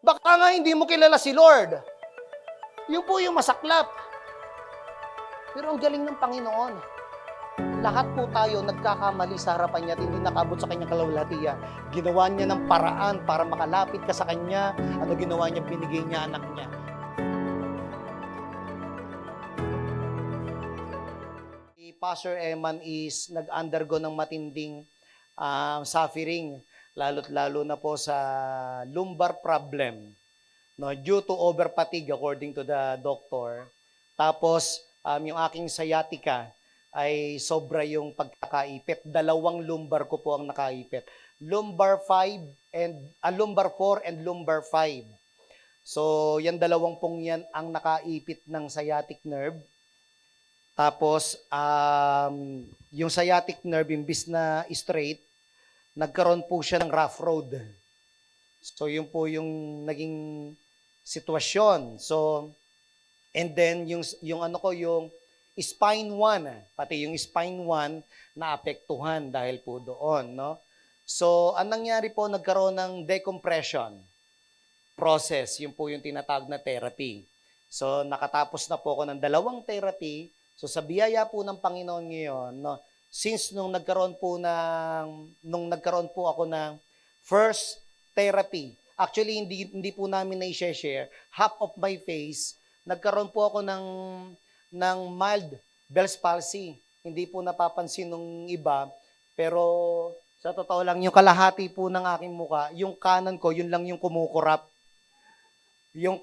Baka nga hindi mo kilala si Lord. Yun po yung masaklap. Pero ang galing ng Panginoon. Lahat po tayo nagkakamali sa harapan niya at hindi nakabot sa kanyang kalawalatian. Ginawa niya ng paraan para makalapit ka sa kanya. Ano ginawa niya? Binigay niya anak niya. Si Pastor Eman is nag-undergo ng matinding suffering, lalo't lalo na po sa lumbar problem, no, due to over-fatigue according to the doctor. Tapos, yung aking sciatica ay sobra yung pagkakaipit. 2 lumbar ko po ang nakaipit. Lumbar 5 and lumbar 4 and lumbar 5. So, yan 2 pong yan ang nakaipit ng sciatic nerve. Tapos, yung sciatic nerve, imbis na straight, nagkaroon po siya ng rough road. So, yun po yung naging sitwasyon. So, and then, yung spine 1, pati yung spine 1, naapektuhan dahil po doon, no? So, ang nangyari po, nagkaroon ng decompression process. Yun po yung tinatawag na therapy. So, nakatapos na po ako ng 2 therapy. So, sa biyaya po ng Panginoon ngayon, no, since nung nagkaroon po ako ng first therapy, actually hindi po namin na-share, half of my face, nagkaroon po ako ng mild Bell's palsy. Hindi po napapansin ng iba, pero sa totoo lang, yung kalahati po ng aking muka, yung kanan ko, yun lang yung kumukurap. Yung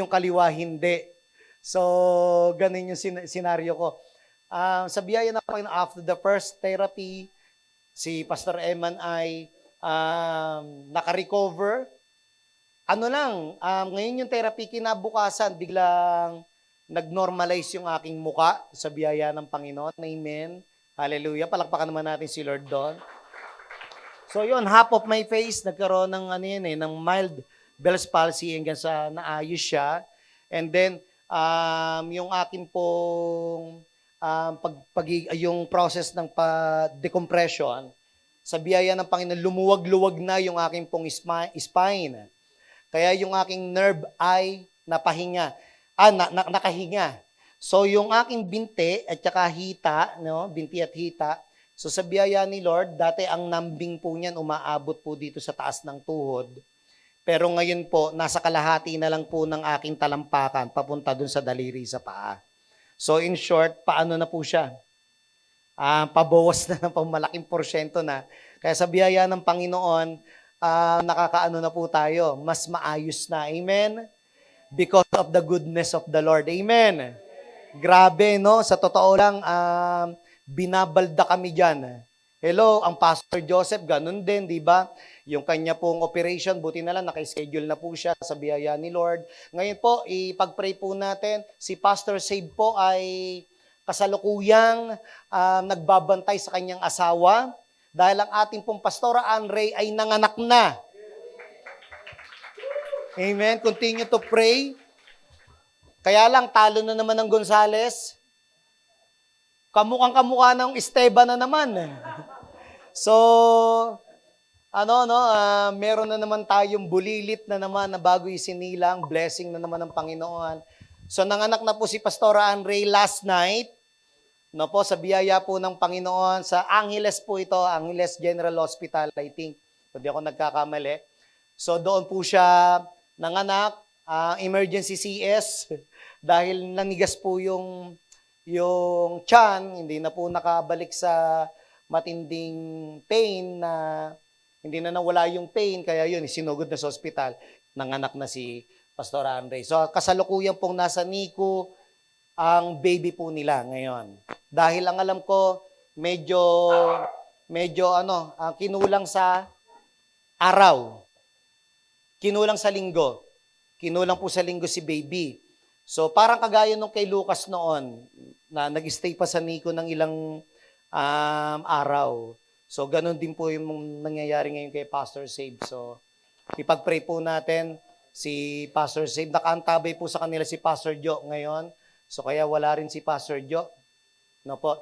kaliwa, hindi. So, ganun yung senaryo ko. Sa biyaya na Panginoon, after the first therapy, si Pastor Eman ay naka-recover. Ngayon yung therapy, kinabukasan, biglang nag-normalize yung aking muka sa biyaya ng Panginoon. Amen. Hallelujah. Palakpakan naman natin si Lord doon. So yun, half of my face, nagkaroon ng mild Bell's palsy hanggang sa naayos siya. And then, yung aking pong yung process ng decompression, sa biyaya ng Panginoon, lumuwag-luwag na yung aking pong spine. Kaya yung aking nerve ay nakahinga. So yung aking binti at saka hita, no, binti at hita, so sa biyaya ni Lord, dati ang nambing po niyan umaabot po dito sa taas ng tuhod. Pero ngayon po, nasa kalahati na lang po ng aking talampakan papunta dun sa daliri sa paa. So in short, paano na po siya? Pabawas na ng malaking porsyento na. Kaya sa biyaya ng Panginoon, nakakaano na po tayo, mas maayos na. Amen? Because of the goodness of the Lord. Amen? Grabe, no? Sa totoo lang, binabalda kami dyan. Hello, ang Pastor Joseph, ganun din, di ba? Yung kanya pong operation, buti na lang, naka-schedule na po siya sa biyaya ni Lord. Ngayon po, ipag-pray po natin, si Pastor Save po ay kasalukuyang nagbabantay sa kanyang asawa dahil ang ating pong Pastora Anray ay nanganak na. Amen. Continue to pray. Kaya lang, talo na naman ng Gonzales. Kamukhang-kamukha ng Esteban na naman. So, meron na naman tayong bulilit na naman na bago isinilang, blessing na naman ng Panginoon. So, nanganak na po si Pastora Anray last night. No po, sa biyaya po ng Panginoon, sa Angeles po ito, Angeles General Hospital, I think. Hindi ako nagkakamali. So, doon po siya nanganak, emergency CS, dahil nanigas po yung tiyan, hindi na po nakabalik sa matinding pain na hindi na nawala yung pain, kaya yun, sinugod na sa ospital, nanganak na si Pastor Andre. So, kasalukuyan pong nasa NICU ang baby po nila ngayon. Dahil ang alam ko, medyo kinulang sa araw. Kinulang sa linggo. Kinulang po sa linggo si baby. So, parang kagaya nung kay Lucas noon, na nag-stay pa sa NICU ng ilang araw. So, ganun din po yung nangyayari ngayon kay Pastor Save. So, ipag-pray po natin si Pastor Save. Nakaantabay po sa kanila si Pastor Jo ngayon. So, kaya wala rin si Pastor Jo. No po.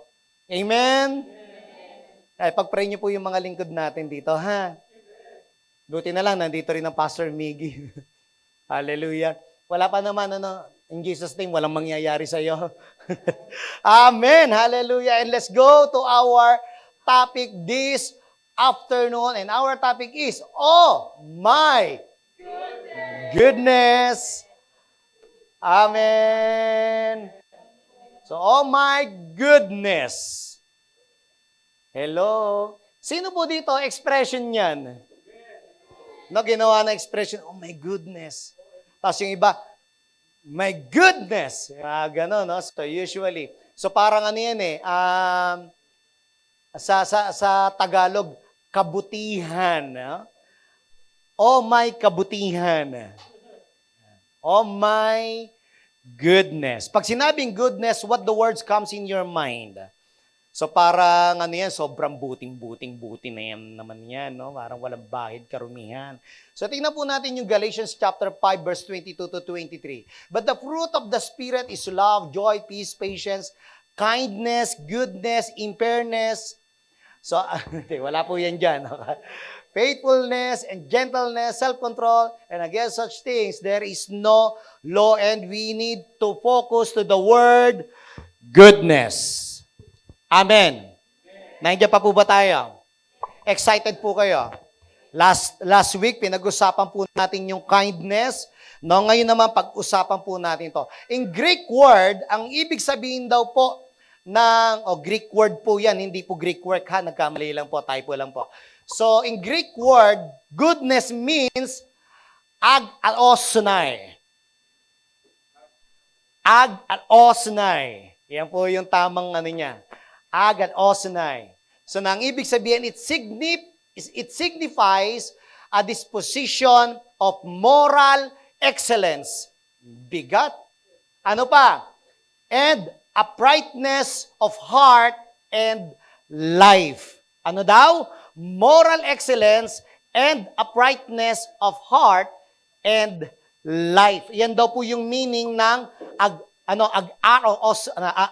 Amen? Ay, pag-pray niyo po yung mga lingkod natin dito, ha? Buti na lang, nandito rin ang Pastor Miggy. Hallelujah. Wala pa naman, in Jesus' name, walang mangyayari sa iyo. Amen. Hallelujah. And let's go to our topic this afternoon. And our topic is, oh my goodness. Amen. So, oh my goodness. Hello. Sino po dito expression niyan? No, ginawa na expression, oh my goodness. Tapos yung iba, my goodness. Gano'n, no? So usually. So parang ano yan sa Tagalog, kabutihan. No? Oh my kabutihan. Oh my goodness. Pag sinabing goodness, what the words comes in your mind? So parang ano yan, sobrang buting na yan naman yan, no? Parang walang bahid, karumihan. So tingnan po natin yung Galatians chapter 5 verse 22 to 23. But the fruit of the Spirit is love, joy, peace, patience, kindness, goodness, fairness. So wala po yan dyan. Faithfulness and gentleness, self-control, and against such things, there is no law, and we need to focus to the word goodness. Amen. Nandiyan pa po ba tayo? Excited po kayo? Last week, pinag-usapan po natin yung kindness. No, ngayon naman, pag-usapan po natin to. In Greek word, ang ibig sabihin daw po Greek word po yan, hindi po Greek work ha, nagkamali lang po, typo lang po. So, in Greek word, goodness means ag-osnai. Ag-osnai. Yan po yung tamang ano niya. Ag-osnai. So, nang ibig sabihin, it signifies a disposition of moral excellence. Bigat. Ano pa? And uprightness of heart and life. Ano daw? Moral excellence and uprightness of heart and life. Yan daw po yung meaning ng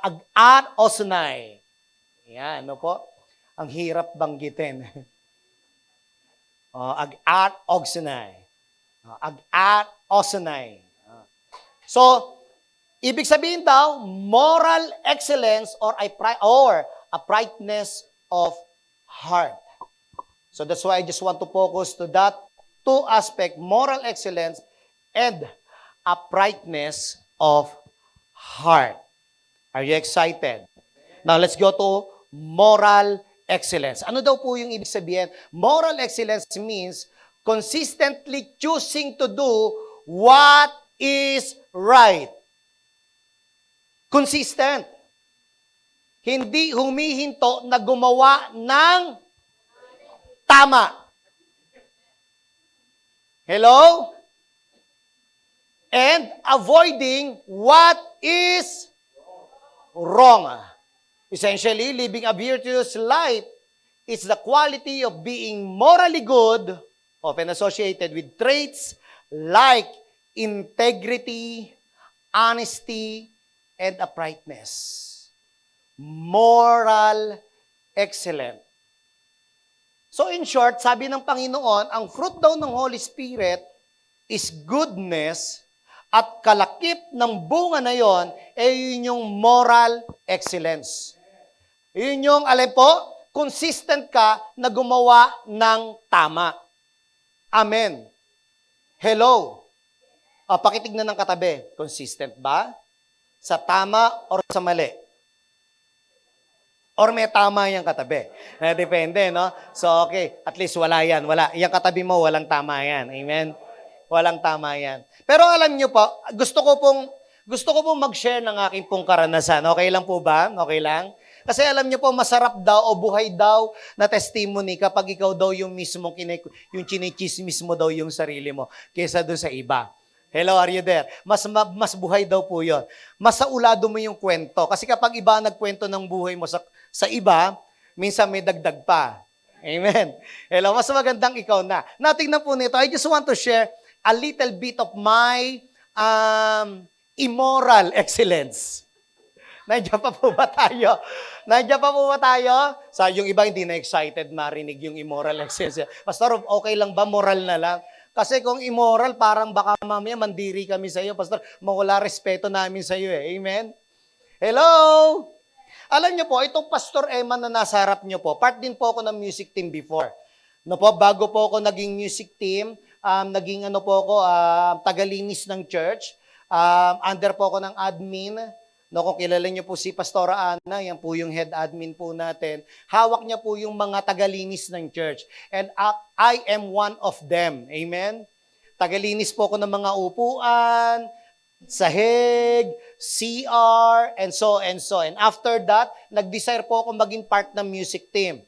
ag-osnai. Yan, ano po? Ang hirap banggitin. Ag-osnai. Ag-osnai. So, ibig sabihin daw, moral excellence or uprightness of heart. So that's why I just want to focus to that two aspect, moral excellence and uprightness of heart. Are you excited? Now let's go to moral excellence. Ano daw po yung ibig sabihin? Moral excellence means consistently choosing to do what is right. Consistent. Hindi humihinto na gumawa ng tama. Hello? And avoiding what is wrong. Essentially, living a virtuous life is the quality of being morally good, often associated with traits like integrity, honesty, and uprightness. Moral excellence. So in short, sabi ng Panginoon, ang fruit daw ng Holy Spirit is goodness at kalakip ng bunga na yon ay yun yung moral excellence. Yun yung, alam po, consistent ka na gumawa ng tama. Amen. Hello. Pakitignan ng katabi. Consistent ba? Sa tama or sa mali? Or may tama yung katabi? Depende, no? So, okay. At least wala yan. Wala. Yung katabi mo, walang tama yan. Amen? Walang tama yan. Pero alam nyo po, gusto ko pong mag-share ng aking pong karanasan. Okay lang po ba? Okay lang? Kasi alam niyo po, masarap daw o buhay daw na testimony kapag ikaw daw yung mismo, yung chinichismis mo daw yung sarili mo kaysa doon sa iba. Hello, are you there? Mas buhay daw po yun. Mas saulado mo yung kwento. Kasi kapag iba nagkwento ng buhay mo sa iba, minsan may dagdag pa. Amen. Hello, mas magandang ikaw na. Now, tingnan po nito. I just want to share a little bit of my immoral excellence. Nandiyan pa po ba tayo? Nandiyan pa po ba tayo? Yung iba hindi na excited marinig yung immoral excellence. Pastor, okay lang ba? Moral na lang? Kasi kung immoral, parang baka mamaya mandiri kami sa iyo, Pastor. Mawala respeto namin sa iyo eh. Amen? Hello? Alam niyo po, itong Pastor Eman na nasa harap niyo po, part din po ako ng music team before. No po, bago po ako naging music team, naging ano po ako, tagalinis ng church. Under po ako ng admin. No, kung kilala niyo po si Pastora Ana, yan po yung head admin po natin. Hawak niya po yung mga tagalinis ng church. And I am one of them. Amen? Tagalinis po ako ng mga upuan, sahig, CR, and so and so. And after that, nag-desire po ako maging part ng music team.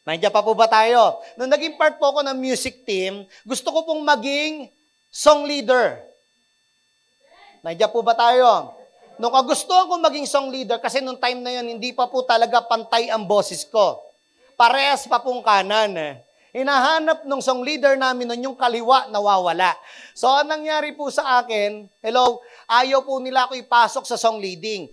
Nandiyan pa po ba tayo? Nung naging part po ako ng music team, gusto ko pong maging song leader. Nandiyan po ba tayo? Nung kagustuhan ko maging song leader, kasi nung time na yun, hindi pa po talaga pantay ang boses ko. Parehas pa pong kanan. Hinahanap nung song leader namin nun, yung kaliwa, nawawala. So, anong nangyari po sa akin, ayaw po nila ako ipasok sa song leading.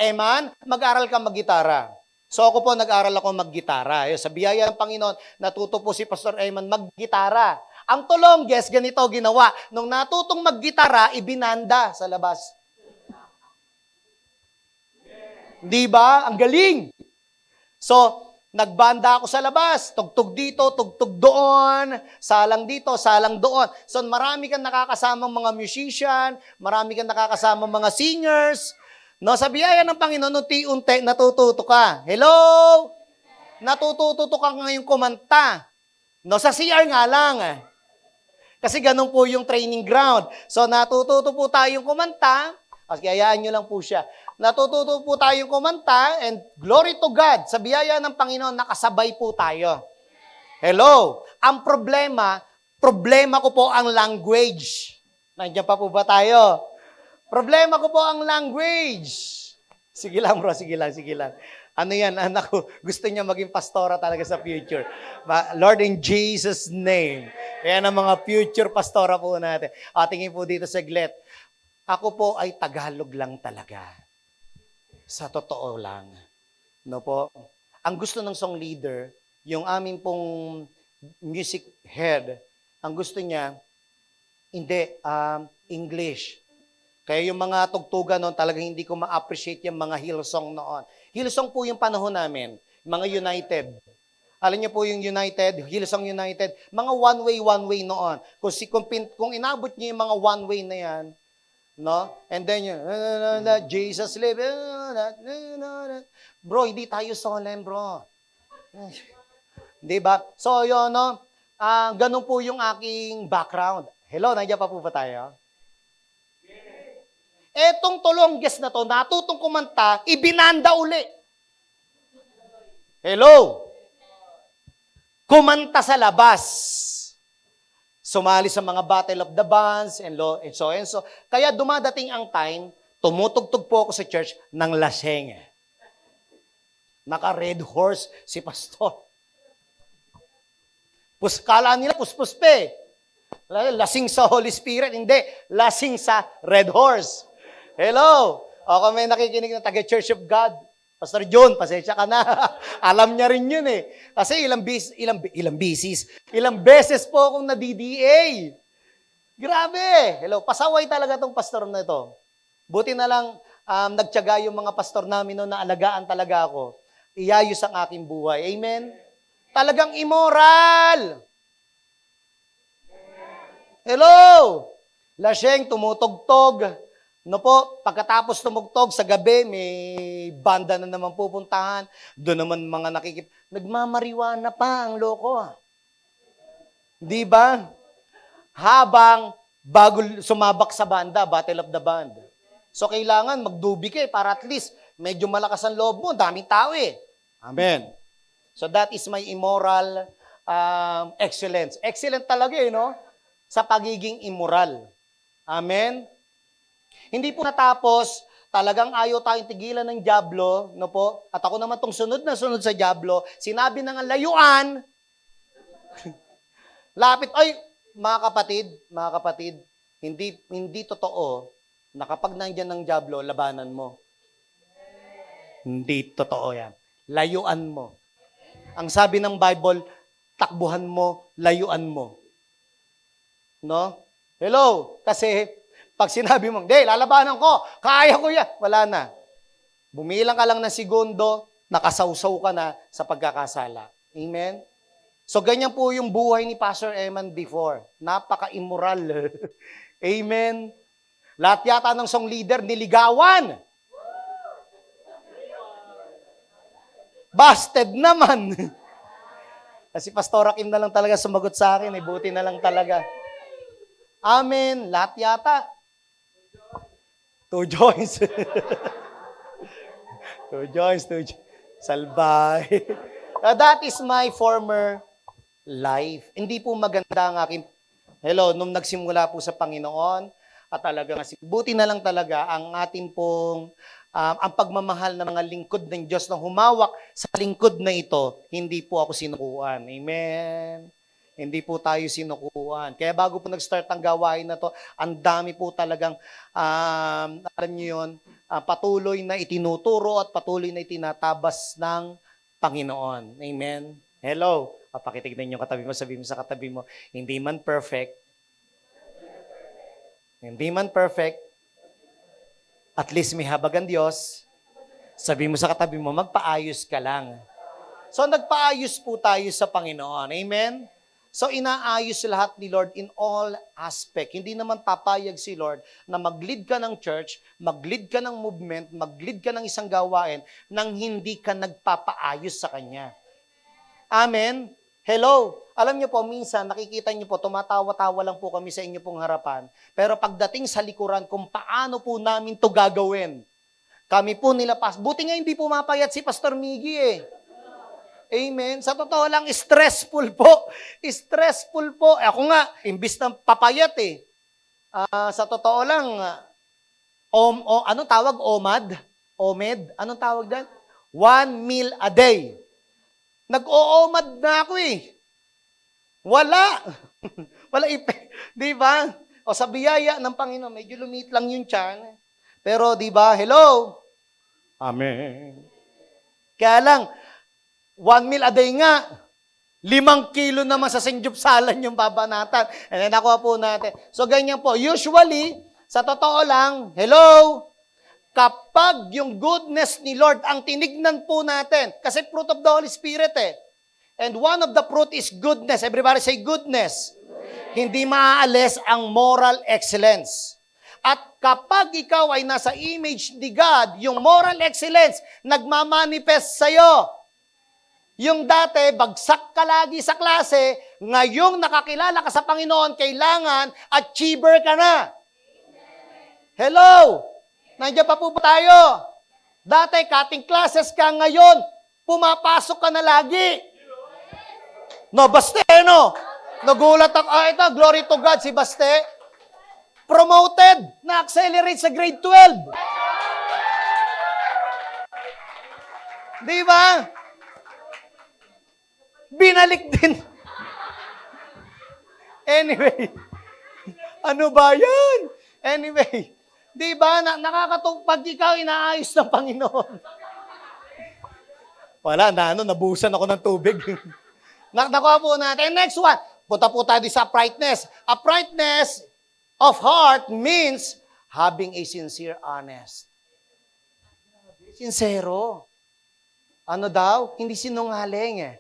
Eman, mag-aral ka mag-gitara. So, ako po, nag-aral ako mag-gitara. Sa biyaya ng Panginoon, natuto po si Pastor Eman mag-gitara. Ang tulongges, ganito ginawa. Nung natutong mag-gitara, ibinanda sa labas. Di ba? Ang galing! So, nagbanda ako sa labas. Tugtog dito, tugtog doon. Salang dito, salang doon. So, marami kang nakakasamang mga musician, marami kang nakakasamang mga singers. No, sa biyaya ng Panginoon, unti-unti, natututo ka. Hello? Natututo ka ngayong kumanta. No, sa CR nga lang. Kasi ganun po yung training ground. So, natututo po tayong kumanta. Kayaan nyo lang po siya. Natututo po tayong kumanta and glory to God. Sa biyaya ng Panginoon, nakasabay po tayo. Hello? Ang problema ko po ang language. Nandiyan pa po ba tayo? Problema ko po ang language. Sige lang bro, sige lang. Ano yan, anak ko, gusto niya maging pastora talaga sa future. Lord, in Jesus' name. Yan ang mga future pastora po natin. Tingin po dito sa saglit. Ako po ay Tagalog lang talaga. Sa totoo lang. No po? Ang gusto ng song leader, yung amin pong music head, ang gusto niya, hindi, English. Kaya yung mga tugtugan noon, talagang hindi ko ma-appreciate yung mga Hillsong noon. Hillsong po yung panahon namin, mga United. Alam niyo po yung United, Hillsong United, mga one-way noon. Kung inabot niyo yung mga one-way na yan, no? And then yung, Jesus live. Bro, hindi tayo solemn, bro. Di ba? So, yun, no? Ganun po yung aking background. Hello, nandiyan pa po ba tayo? Etong tulongges na to, natutong kumanta, ibinanda uli. Hello? Kumanta sa labas. Sumali sa mga battle of the bands and so and so. Kaya dumadating ang time, tumutugtog po ako sa church ng laseng. Naka-red horse si pastor. Kala nila puspuspe. Lasing sa Holy Spirit. Hindi, lasing sa red horse. Hello? O kung may nakikinig na taga-Church of God, Pastor John, pasensya ka na. Alam niya rin yun eh. Kasi ilang beses po akong na-DDA. Grabe. Hello, pasaway talaga tong pastor na ito. Buti na lang nagtiyaga yung mga pastor namin noon na alagaan talaga ako. Iyayos ang aking buhay. Amen? Talagang immoral. Hello? Laseng, tumutugtog. No po, pagkatapos tumugtog sa gabi, may banda na naman pupuntahan. Doon naman mga nagmamariwana pa ang loko. Di ba? Habang bago sumabak sa banda, Battle of the Band. So kailangan magdubi ka para at least medyo malakas ang loob mo, daming tao eh. Amen. So that is my immoral excellence. Excellent talaga eh, no? Sa pagiging immoral. Amen. Hindi po natapos, talagang ayaw tayong tigilan ng dyablo, no po? At ako naman tong sunod sa dyablo, sinabi na nga layuan, lapit, ay, mga kapatid, hindi totoo na kapag nandiyan ng dyablo, labanan mo. Hindi totoo yan. Layuan mo. Ang sabi ng Bible, takbuhan mo, layuan mo. No? Hello? Kasi pag sinabi mo, hindi, lalabanan ko, kaya ko yan. Wala na. Bumilang ka lang ng segundo, nakasawsaw ka na sa pagkakasala. Amen? So, ganyan po yung buhay ni Pastor Eman before. Napaka-immoral. Amen? Lahat yata ng song leader, niligawan. Busted naman. Kasi Pastora Kim na lang talaga sumagot sa akin. Buti na lang talaga. Amen. Lahat yata. 2 joints. 2 joints. Salbay. That is my former life. Hindi po maganda ang aking, nung nagsimula po sa Panginoon, at talaga, buti na lang talaga ang ating pong, ang pagmamahal ng mga lingkod ng Diyos na humawak sa lingkod na ito, hindi po ako sinukuan. Amen. Hindi po tayo sinukuan. Kaya bago po nag-start ang gawain na to, ang dami po talagang, alam niyo yun, patuloy na itinuturo at patuloy na itinatabas ng Panginoon. Amen. Hello. Papakitignan yung katabi mo, sabihin mo sa katabi mo, hindi man perfect, at least may habag ang Diyos. Sabihin mo sa katabi mo, magpaayos ka lang. So, nagpaayos po tayo sa Panginoon. Amen? So, inaayos lahat ni Lord in all aspect. Hindi naman papayag si Lord na mag-lead ka ng church, mag-lead ka ng movement, mag-lead ka ng isang gawain nang hindi ka nagpapaayos sa Kanya. Amen? Hello? Alam niyo po, minsan, nakikita niyo po, tumatawa-tawa lang po kami sa inyo pong harapan. Pero pagdating sa likuran, kung paano po namin to gagawin, kami po nilapas. Buti nga hindi pumapayat si Pastor Miggy eh. Amen? Sa totoo lang, stressful po. Stressful po. Ako nga, imbis na papayat eh. Sa totoo lang, anong tawag? OMED? Anong tawag doon? 1 meal a day. Nag-OMAD na ako eh. Wala. Wala di ba? O sa biyaya ng Panginoon, medyo lumit lang yung tiyan. Pero di ba, hello? Amen. Kaya lang, 1 meal a day nga, 5 kilo naman sa sinjupsalan yung babanatan. And then nakuha po natin. So ganyan po. Usually, sa totoo lang, hello? Kapag yung goodness ni Lord ang tinignan po natin, kasi fruit of the Holy Spirit eh. And one of the fruit is goodness. Everybody say goodness. Hindi maaalis ang moral excellence. At kapag ikaw ay nasa image ni God, yung moral excellence nagmamanifest sa'yo. Yung dati, bagsak ka lagi sa klase, ngayong nakakilala ka sa Panginoon, kailangan achiever ka na. Hello? Nandiyan pa po ba tayo? Dati, cutting classes ka, ngayon, pumapasok ka na lagi. No, Baste, no? Nagulat ako. Ito, glory to God, si Baste. Promoted, na-accelerate sa grade 12. Di ba? Binalik din. Anyway, ano ba yan? Anyway, di ba, pag ikaw inaayos ng Panginoon. Wala, nabusan ako ng tubig. Nakuha po natin. Next one, punta po tayo sa uprightness. Uprightness of heart means having a sincere, honest. Sincero. Ano daw? Hindi sinungaling eh.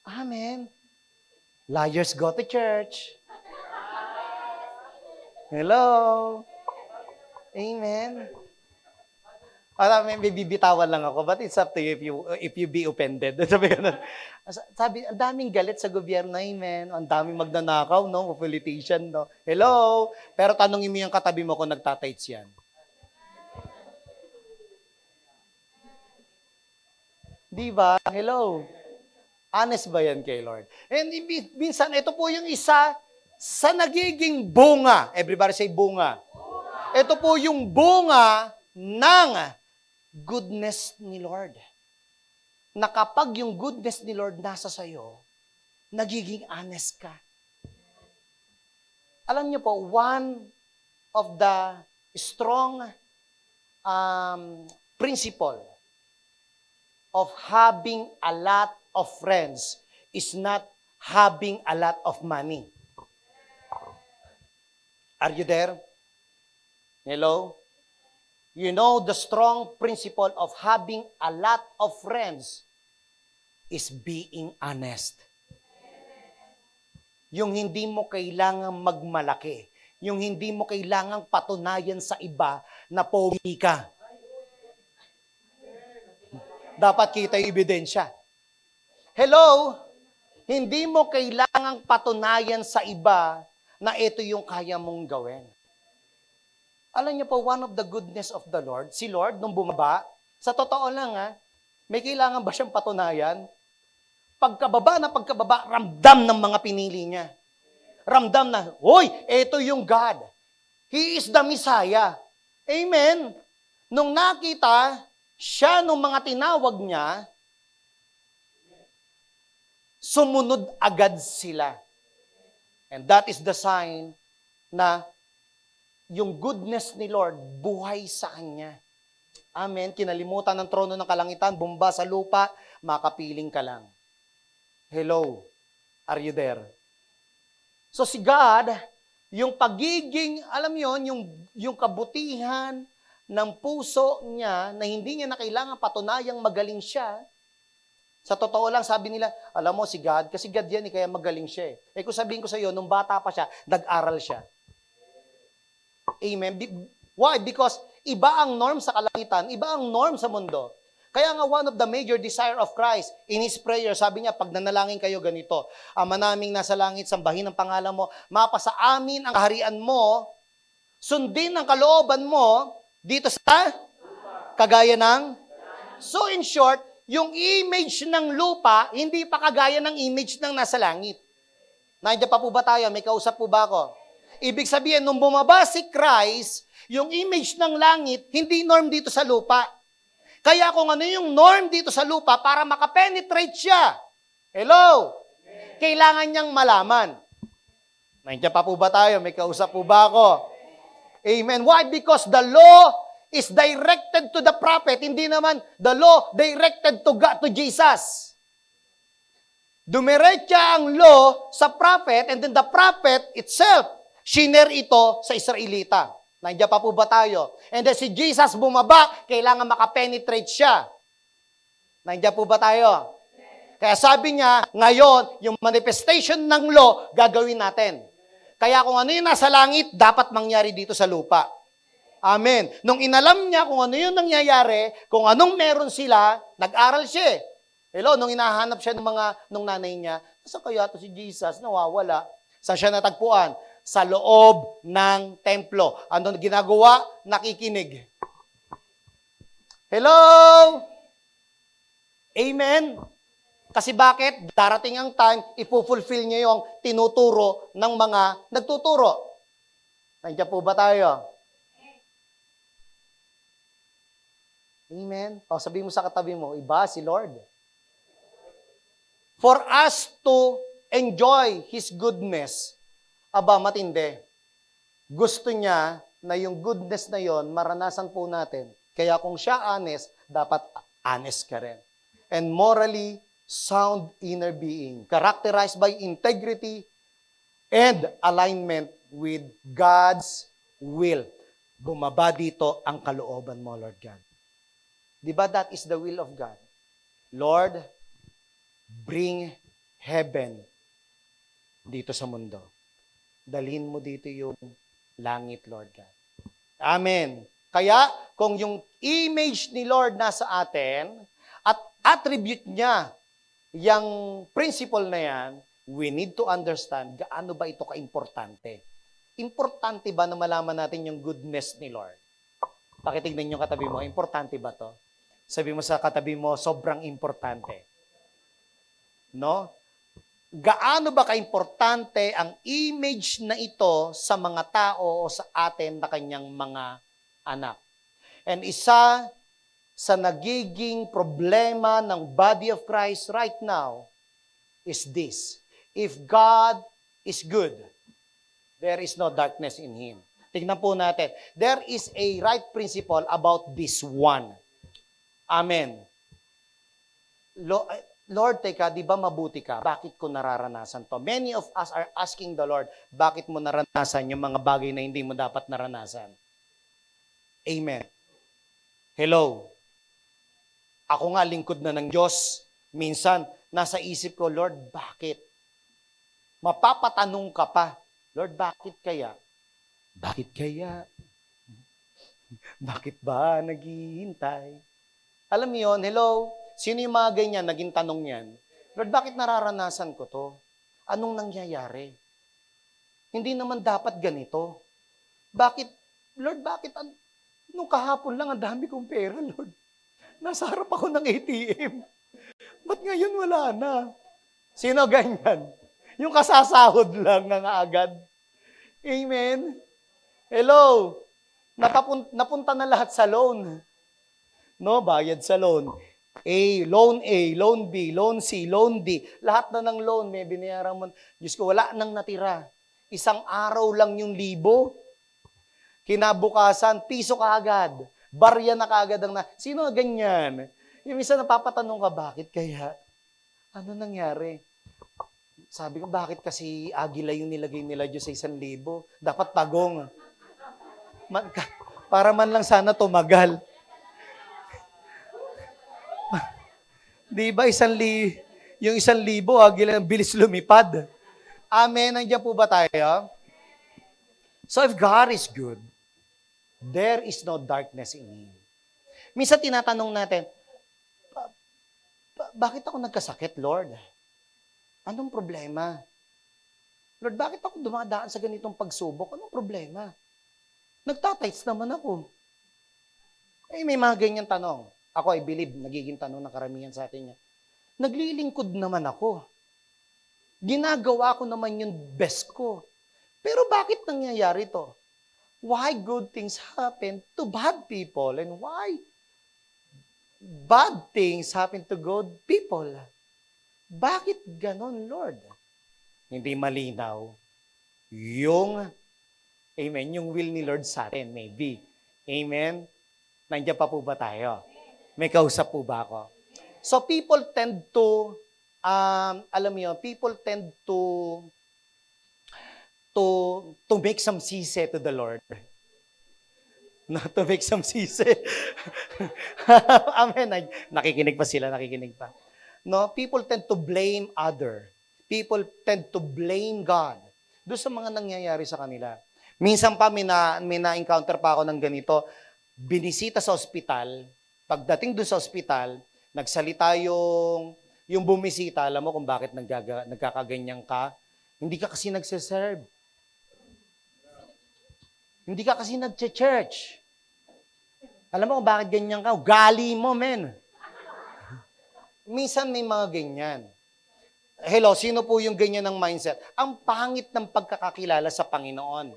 Amen. Liars go to church. Hello. Amen. Alam, may bibitawan lang ako, but it's up to you if you be offended. Sabi, ang daming galit sa gobyerno, amen. Ang daming magnanakaw, no? Politician, no? Hello? Pero tanongin mo yung katabi mo kung nagtatights yan. Di ba? Hello? Honest ba yan kay Lord? And minsan, ito po yung isa sa nagiging bunga. Everybody say bunga. Ito po yung bunga ng goodness ni Lord. Na kapag yung goodness ni Lord nasa sayo, nagiging honest ka. Alam niyo po, one of the strong principle of having a lot of friends is not having a lot of money. Are you there? Hello? You know, the strong principle of having a lot of friends is being honest. Yung hindi mo kailangang magmalaki. Yung hindi mo kailangang patunayan sa iba na pogi ka. Dapat kita yung ebidensya. Hello? Hindi mo kailangang patunayan sa iba na ito yung kaya mong gawin. Alam niyo po, one of the goodness of the Lord, si Lord, nung bumaba, sa totoo lang may kailangan ba siyang patunayan? Pagkababa, ramdam ng mga pinili niya. Ramdam na, hoy, ito yung God. He is the Messiah. Amen. Nung nakita siya nung mga tinawag niya, sumunod agad sila. And that is the sign na yung goodness ni Lord buhay sa kanya. Amen. Kinalimutan ng trono ng kalangitan, bumaba sa lupa, makapiling ka lang. Hello, are you there? So si God, yung pagiging, alam yon, yung kabutihan ng puso niya na hindi niya na kailangan patunayang magaling siya. Sa totoo lang, sabi nila, alam mo si God, kasi God yan, kaya magaling siya. Kung sabihin ko sa iyo, nung bata pa siya, nag-aral siya. Amen. Why? Because iba ang norm sa kalangitan, iba ang norm sa mundo. Kaya nga one of the major desire of Christ in His prayer, sabi niya, pag nanalangin kayo ganito, Ama naming nasa langit, sambahin ang pangalan mo, mapasa amin ang kaharian mo, sundin ang kalooban mo, dito sa kagaya ng... So in short, yung image ng lupa, hindi pa kagaya ng image ng nasa langit. Nandiyan pa po ba tayo? May kausap po ba ako? Ibig sabihin, nung bumaba si Christ, yung image ng langit, hindi norm dito sa lupa. Kaya kung ano yung norm dito sa lupa, para makapenetrate siya, hello, kailangan niyang malaman. Nandiyan pa po ba tayo? May kausap po ba ako? Amen. Why? Because the law is directed to the prophet, hindi naman the law directed to God, to Jesus. Dumiretsa ang law sa prophet, and then the prophet itself, shiner ito sa Israelita. Nandiyan pa po ba tayo? And then si Jesus bumaba, kailangan makapenetrate siya. Nandiyan po ba tayo? Kaya sabi niya, ngayon, yung manifestation ng law, gagawin natin. Kaya kung ano yung nasa langit, dapat mangyari dito sa lupa. Amen. Nung inalam niya kung ano yung nangyayari, kung anong meron sila, nag-aral siya. Hello, nung hinahanap siya nung nanay niya, saan kaya to si Jesus? Nawawala. Saan siya natagpuan? Sa loob ng templo. Ano ginagawa? Nakikinig. Hello? Amen? Kasi bakit? Darating ang time, ipufulfill niya yung tinuturo ng mga nagtuturo. Nandiyan po ba tayo? Amen? O, sabihin mo sa katabi mo, iba si Lord. For us to enjoy His goodness, aba, matindi. Gusto niya na yung goodness na yon maranasan po natin. Kaya kung siya honest, dapat honest ka rin. And morally sound inner being, characterized by integrity and alignment with God's will. Bumaba dito ang kalooban mo, Lord God. Diba that is the will of God? Lord, bring heaven dito sa mundo. Dalhin mo dito yung langit, Lord God. Amen. Kaya, kung yung image ni Lord nasa atin, at attribute niya yung principle na yan, we need to understand gaano ba ito ka-importante. Importante ba na malaman natin yung goodness ni Lord? Pakitignan yung katabi mo, importante ba to? Sabi mo sa katabi mo, sobrang importante. No? Gaano ba kaimportante ang image na ito sa mga tao o sa atin na kanyang mga anak? And isa sa nagiging problema ng body of Christ right now is this. If God is good, there is no darkness in Him. Tignan po natin. There is a right principle about this one. Amen. Lord, teka, di ba mabuti ka? Bakit ko nararanasan to? Many of us are asking the Lord, bakit mo naranasan yung mga bagay na hindi mo dapat naranasan? Amen. Hello. Ako nga, lingkod na ng Diyos. Minsan, nasa isip ko, Lord, bakit? Mapapatanong ka pa, Lord, bakit kaya? Bakit kaya? Bakit ba naghihintay? Alam mo yun, hello? Sino yung mga ganyan, naging tanong yan? Lord, bakit nararanasan ko to? Anong nangyayari? Hindi naman dapat ganito. Bakit, Lord, bakit, nung kahapon lang, ang dami kong pera, Lord. Nasa harap ako ng ATM. Ba't ngayon wala na? Sino ganyan? Yung kasasahod lang na agad. Amen? Hello? Napunta na lahat sa loan. No, bayad sa loan. A, loan B, loan C, loan D. Lahat na ng loan, may binayaran mo. Diyos ko, wala nang natira. Isang araw lang yung 1,000. Kinabukasan, piso kaagad. Barya na kaagad ang Sino ganyan? Yung isa napapatanong ka, bakit kaya? Ano nangyari? Sabi ko, bakit kasi agila yung nilagay nila Diyos sa 1,000? Dapat pagong. Para man lang sana tumagal. Di ba yung 1,000, agila ang bilis lumipad. Amen. Nandiyan po ba tayo? So if God is good, there is no darkness in Him. Minsan tinatanong natin, bakit ako nagkasakit, Lord? Anong problema? Lord, bakit ako dumadaan sa ganitong pagsubok? Anong problema? Nagtatights naman ako. May mga ganyan tanong. Ako, I believe, nagiging tanong ng karamihan sa atin yan. Naglilingkod naman ako. Ginagawa ko naman yung best ko. Pero bakit nangyayari to? Why good things happen to bad people? And why bad things happen to good people? Bakit ganon, Lord? Hindi malinaw yung, amen, yung will ni Lord sa atin, maybe. Amen? Nandiyan pa po ba tayo? May kausap po ba ako? So people tend to, alam mo yun, people tend to make some sise to the Lord. No, to make some sise. Amen. Nakikinig pa sila, nakikinig pa. No, people tend to blame other. People tend to blame God doon sa mga nangyayari sa kanila. Minsan pa may na-encounter pa ako ng ganito, binisita sa ospital. Pagdating doon sa ospital, nagsalita yung bumisita, alam mo kung bakit nagkakaganyan ka? Hindi ka kasi nagsiserve. Hindi ka kasi nag-church. Alam mo kung bakit ganyan ka? Ugali mo, men. Minsan may mga ganyan. Hello, sino po yung ganyan ng mindset? Ang pangit ng pagkakakilala sa Panginoon.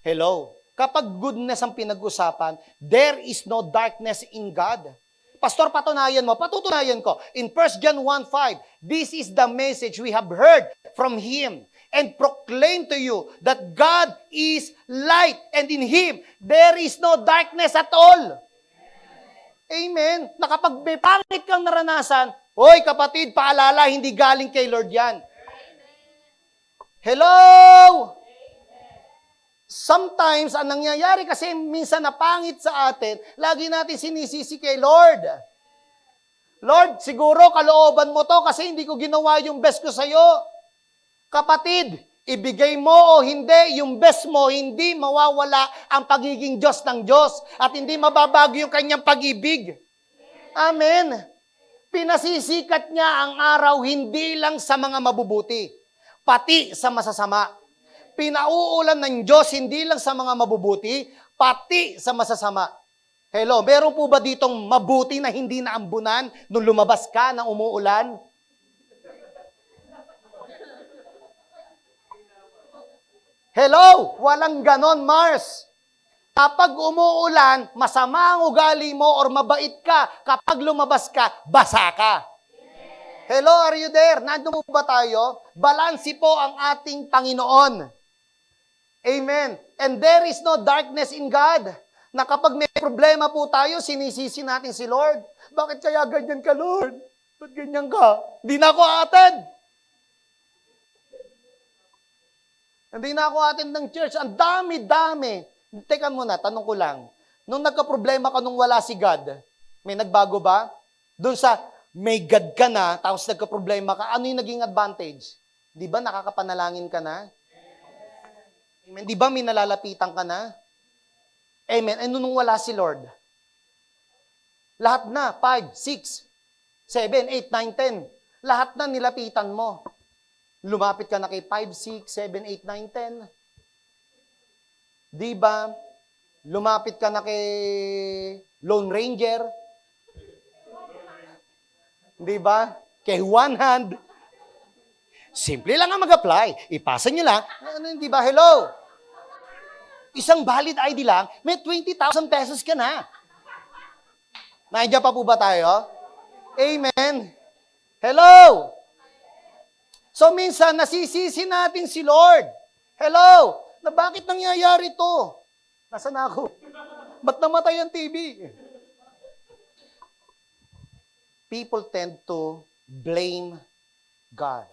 Hello. Kapag goodness ang pinag-usapan, there is no darkness in God. Pastor, patunayan mo. Patutunayan ko. In 1 John 1:5, this is the message we have heard from Him and proclaim to you that God is light and in Him there is no darkness at all. Amen. Na kapag may pangit kang naranasan, hoy kapatid, paalala, hindi galing kay Lord yan. Hello! Sometimes, ang nangyayari kasi minsan na pangit sa atin, lagi natin sinisisi kay Lord. Lord, siguro kalooban mo to kasi hindi ko ginawa yung best ko sa'yo. Kapatid, ibigay mo o hindi, yung best mo, hindi mawawala ang pagiging Diyos ng Diyos at hindi mababago yung kanyang pag-ibig. Amen. Pinasisikat niya ang araw hindi lang sa mga mabubuti, pati sa masasama. Pinauulan ng Diyos hindi lang sa mga mabubuti, pati sa masasama. Hello, meron po ba ditong mabuti na hindi naambunan nung lumabas ka ng umuulan? Hello, walang ganon, Mars. Kapag umuulan, masama ang ugali mo or mabait ka. Kapag lumabas ka, basa ka. Hello, are you there? Nandun po ba tayo? Balansi po ang ating Panginoon. Amen. And there is no darkness in God. Na kapag may problema po tayo, sinisisi natin si Lord. Bakit kaya ganyan ka, Lord? Ba't ganyan ka? Hindi na ako attend. Hindi na ako attend ng church. Ang dami-dami. Teka muna, tanong ko lang. Nung nagka-problema ka nung wala si God, may nagbago ba? Doon sa may God ka na, tapos nagka-problema ka, ano yung naging advantage? Di ba nakakapanalangin ka na? Amen. Di ba may nalalapitan ka na? Amen. Ano nung wala si Lord? Lahat na, 5, 6, 7, 8, 9, 10. Lahat na nilapitan mo. Lumapit ka na kay 5, 6, 7, 8, 9, 10. Di ba? Lumapit ka na kay Lone Ranger. Di ba? Kay One Hand. Simple lang ang mag-apply. Ipasa nyo lang. Ano, di ba? Hello? Isang valid ID lang, may 20,000 pesos ka na. Naindiyan pa po ba tayo? Amen. Hello? So minsan, nasisisi natin si Lord. Hello? Na bakit nangyayari to? Nasaan ako? Ba't namatay ang TV? People tend to blame God.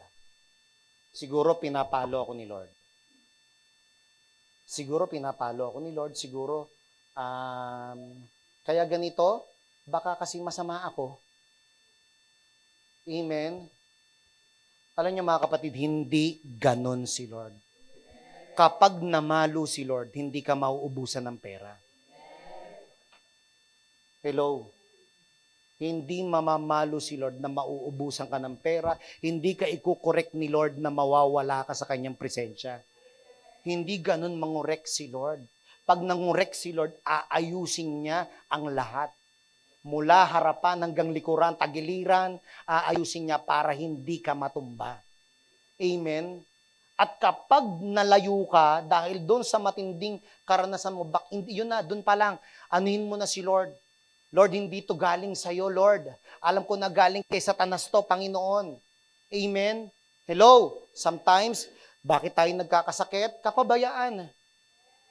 Siguro pinapalo ako ni Lord. Siguro pinapalo ako ni Lord. Siguro, kaya ganito, baka kasi masama ako. Amen. Alam niyo mga kapatid, hindi ganon si Lord. Kapag namalo si Lord, hindi ka mauubusan ng pera. Hello? Hindi mamamalo si Lord na mauubusan ka ng pera. Hindi ka ikukorek ni Lord na mawawala ka sa kanyang presensya. Hindi ganon mangurek si Lord. Pag nangurek si Lord, aayusin niya ang lahat. Mula harapan hanggang likuran, tagiliran, aayusin niya para hindi ka matumba. Amen? At kapag nalayo ka, dahil doon sa matinding karanasan mo, yun na, doon pa lang, anuhin mo na si Lord. Lord, hindi to galing sa'yo, Lord. Alam ko na galing kay Satanas to, Panginoon. Amen? Hello? Sometimes, bakit tayo nagkakasakit? Kapabayaan.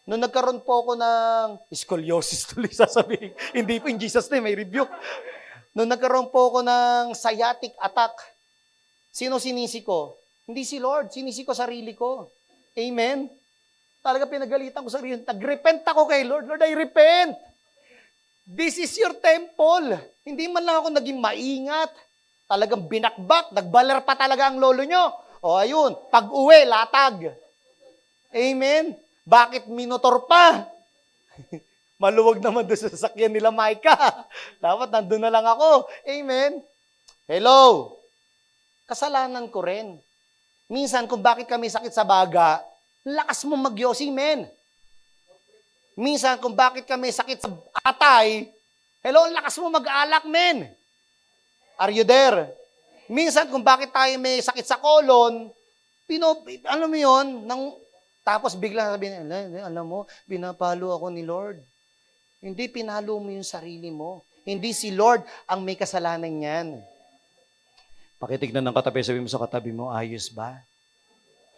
Nung nagkaroon po ako ng scoliosis, tuloy sasabihin. Hindi po in Jesus name, may rebuke. Nung nagkaroon po ako ng sciatic attack, sino sinisi ko? Hindi si Lord, sinisi ko sarili ko. Amen? Talaga pinagalitan ko sarili. Nag-repent ako kay Lord. Lord, I repent. This is your temple. Hindi man lang ako naging maingat. Talagang binakbak. Nagbaler pa talaga ang lolo nyo. O ayun, pag-uwi, latag. Amen? Bakit minotor pa? Maluwag naman doon sa sasakyan nila, Micah. Dapat nandun na lang ako. Amen? Hello? Kasalanan ko rin. Minsan, kung bakit kami sakit sa baga, lakas mo magyosi, men. Minsan, kung bakit kami sakit sa atay, hello, lakas mo mag-alak, men. Are you there? Minsan, kung bakit tayo may sakit sa colon, alam mo yun, tapos biglang sabihin, alam mo, pinapalo ako ni Lord. Hindi pinalo mo yung sarili mo. Hindi si Lord ang may kasalanan niyan. Pakitignan ng katabi, sabi mo sa katabi mo, ayos ba?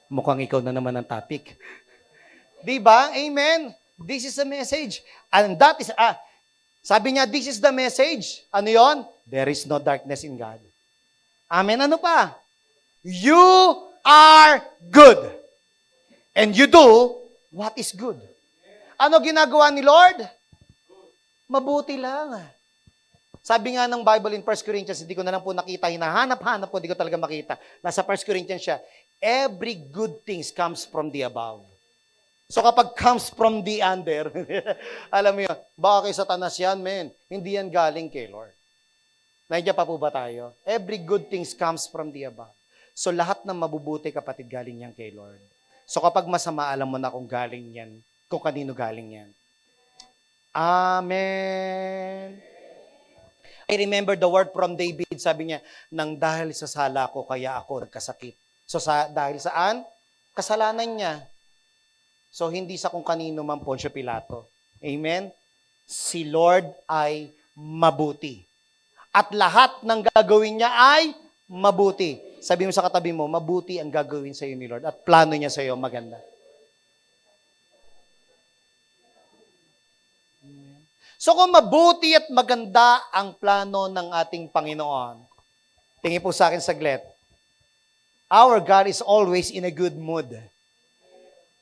Mukhang ikaw na naman ang topic. Diba? Amen? This is the message. And that is, sabi niya, this is the message. Ano yon? There is no darkness in God. Amen? Ano pa? You are good. And you do what is good. Ano ginagawa ni Lord? Mabuti lang. Sabi nga ng Bible in 1 Corinthians, hindi ko na lang po nakita, hinahanap-hanap ko, hindi ko talaga makita. Nasa 1 Corinthians siya, every good things comes from the above. So kapag comes from the under, alam mo yun, baka kay Satanas yan, men. Hindi yan galing kay Lord. Nandiyan pa po ba tayo? Every good things comes from the above. So lahat ng mabubuti, kapatid, galing yan kay Lord. So kapag masama, alam mo na kung galing yan, kung kanino galing yan. Amen. I remember the word from David, sabi niya, nang dahil sa sala ko, kaya ako nagkasakit. So dahil saan? Kasalanan niya. So hindi sa kung kanino man Poncio Pilato. Amen? Si Lord ay mabuti. At lahat ng gagawin niya ay mabuti. Sabi mo sa katabi mo, mabuti ang gagawin sa iyo ni Lord at plano niya sa iyo maganda. So kung mabuti at maganda ang plano ng ating Panginoon, Tingin po sa akin saglit. Our God is always in a good mood.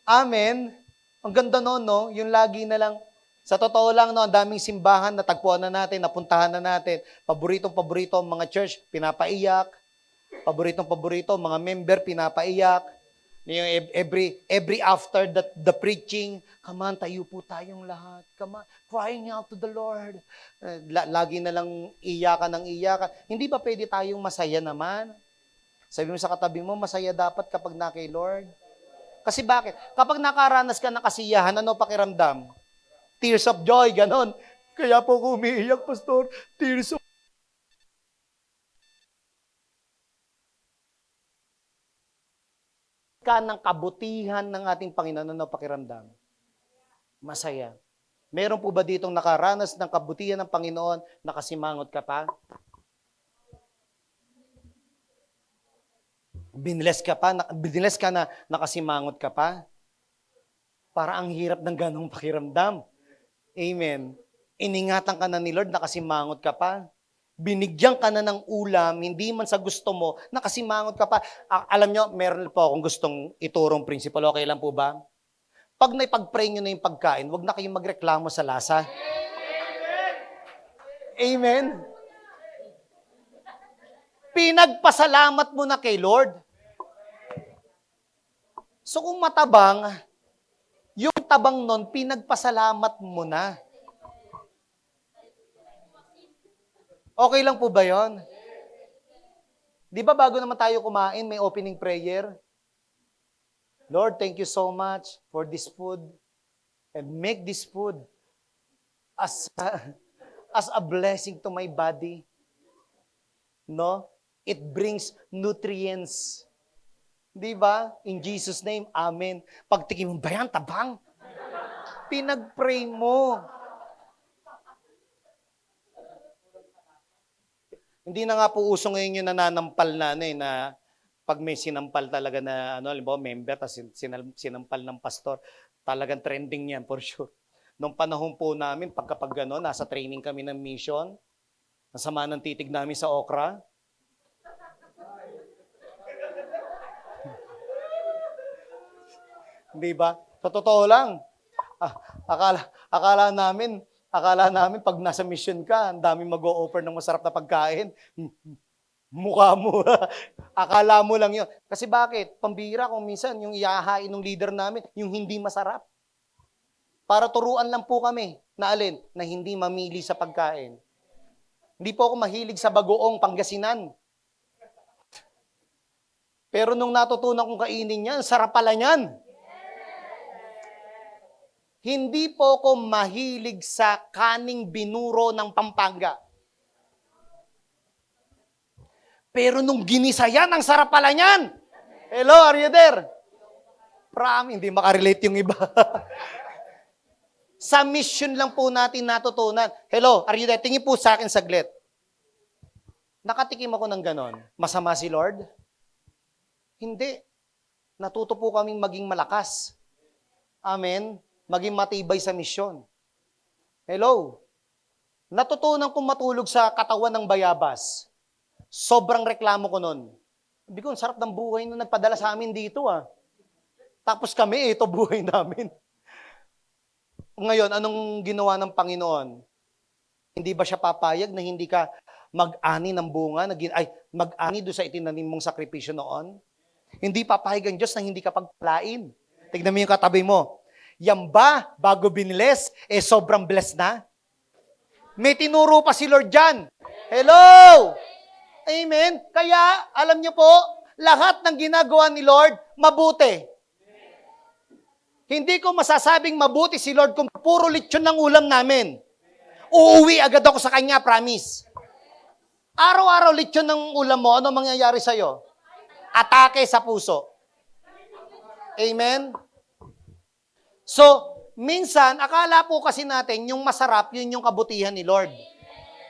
Amen. Ang ganda noon, no? Yung lagi na lang, sa totoo lang, no, ang daming simbahan, natagpuan na natin, napuntahan na natin. Paboritong-paborito ang mga church, pinapaiyak. Paboritong-paborito, mga member, pinapaiyak. Yung every after the preaching, come on, tayo po tayong lahat. Come on, crying out to the Lord. Lagi na lang iyakan ng iyakan. Hindi ba pwede tayong masaya naman? Sabi mo sa katabi mo, masaya dapat kapag na kay Lord. Kasi bakit? Kapag nakaranas ka ng kasiyahan, ano pakiramdam? Tears of joy, ganon. Kaya po ko umiiyak, Pastor. Tears of ka ng kabutihan ng ating Panginoon, ano pakiramdam? Masaya. Meron po ba ditong nakaranas ng kabutihan ng Panginoon, nakasimangot ka pa? Biniless ka na nakasimangot ka pa? Para ang hirap ng ganong pakiramdam. Amen. Iningatan ka na ni Lord, nakasimangot ka pa? Binigyan ka na ng ulam, hindi man sa gusto mo, nakasimangot ka pa. Alam nyo, meron po akong gustong iturong principle. Okay lang po ba? Pag naipag-pray nyo na yung pagkain, huwag na kayong magreklamo sa lasa. Amen. Pinagpasalamat mo na kay Lord. So kung matabang, yung tabang nun, pinagpasalamat mo na. Okay lang po ba yon? Di ba bago naman tayo kumain, may opening prayer? Lord, thank you so much for this food. And make this food as a blessing to my body. No? It brings nutrients. Di ba? In Jesus' name, amen. Pagtikim mo, ba yan, tabang? Pinag-pray mo. Hindi na nga po uso ngayon yung nananampal na pag may sinampal talaga na, halimbawa, member, tapos sinampal ng pastor, talagang trending yan for sure. Nung panahon po namin, pagkapag nasa training kami ng mission, nasama ng titig namin sa okra, di ba? Sa totoo lang. Akala namin pag nasa mission ka, ang dami mag-o-offer ng masarap na pagkain. Mukha mo. Akala mo lang yun. Kasi bakit? Pambira kung minsan yung iahain ng leader namin, yung hindi masarap. Para turuan lang po kami na alin? Na hindi mamili sa pagkain. Hindi po ako mahilig sa bagoong Pangasinan. Pero nung natutunan kong kainin yan, sarap pala niyan. Hindi po ako mahilig sa kaning binuro ng Pampanga. Pero nung ginisa yan, ang sarap pala niyan. Hello, are you there? Hindi makarelate yung iba. Sa mission lang po natin natutunan. Hello, are you there? Tingin po sa akin saglit. Nakatikim ako ng ganon. Masama si Lord? Hindi. Natuto po kaming maging malakas. Amen. Maging matibay sa misyon. Hello. Natutunan kong matulog sa katawan ng bayabas. Sobrang reklamo ko nun. Sabi ko, sarap ng buhay nung nagpadala sa amin dito Tapos kami, ito buhay namin. Ngayon, anong ginawa ng Panginoon? Hindi ba siya papayag na hindi ka mag-ani ng bunga, mag-ani doon sa itinanim mong sakripisyo noon? Hindi papayag ang Diyos na hindi ka pagpalain. Tignan mo yung katabi mo. Yan ba, bago biniles, sobrang blessed na? May tinuro pa si Lord dyan. Hello! Amen? Kaya, alam niyo po, lahat ng ginagawa ni Lord, mabuti. Hindi ko masasabing mabuti si Lord kung puro lechon ng ulam namin. Uuwi agad ako sa Kanya, promise. Araw-araw lechon ng ulam mo, ano mangyayari sa'yo? Atake sa puso. Amen? So, minsan, akala po kasi natin, yung masarap, yun yung kabutihan ni Lord.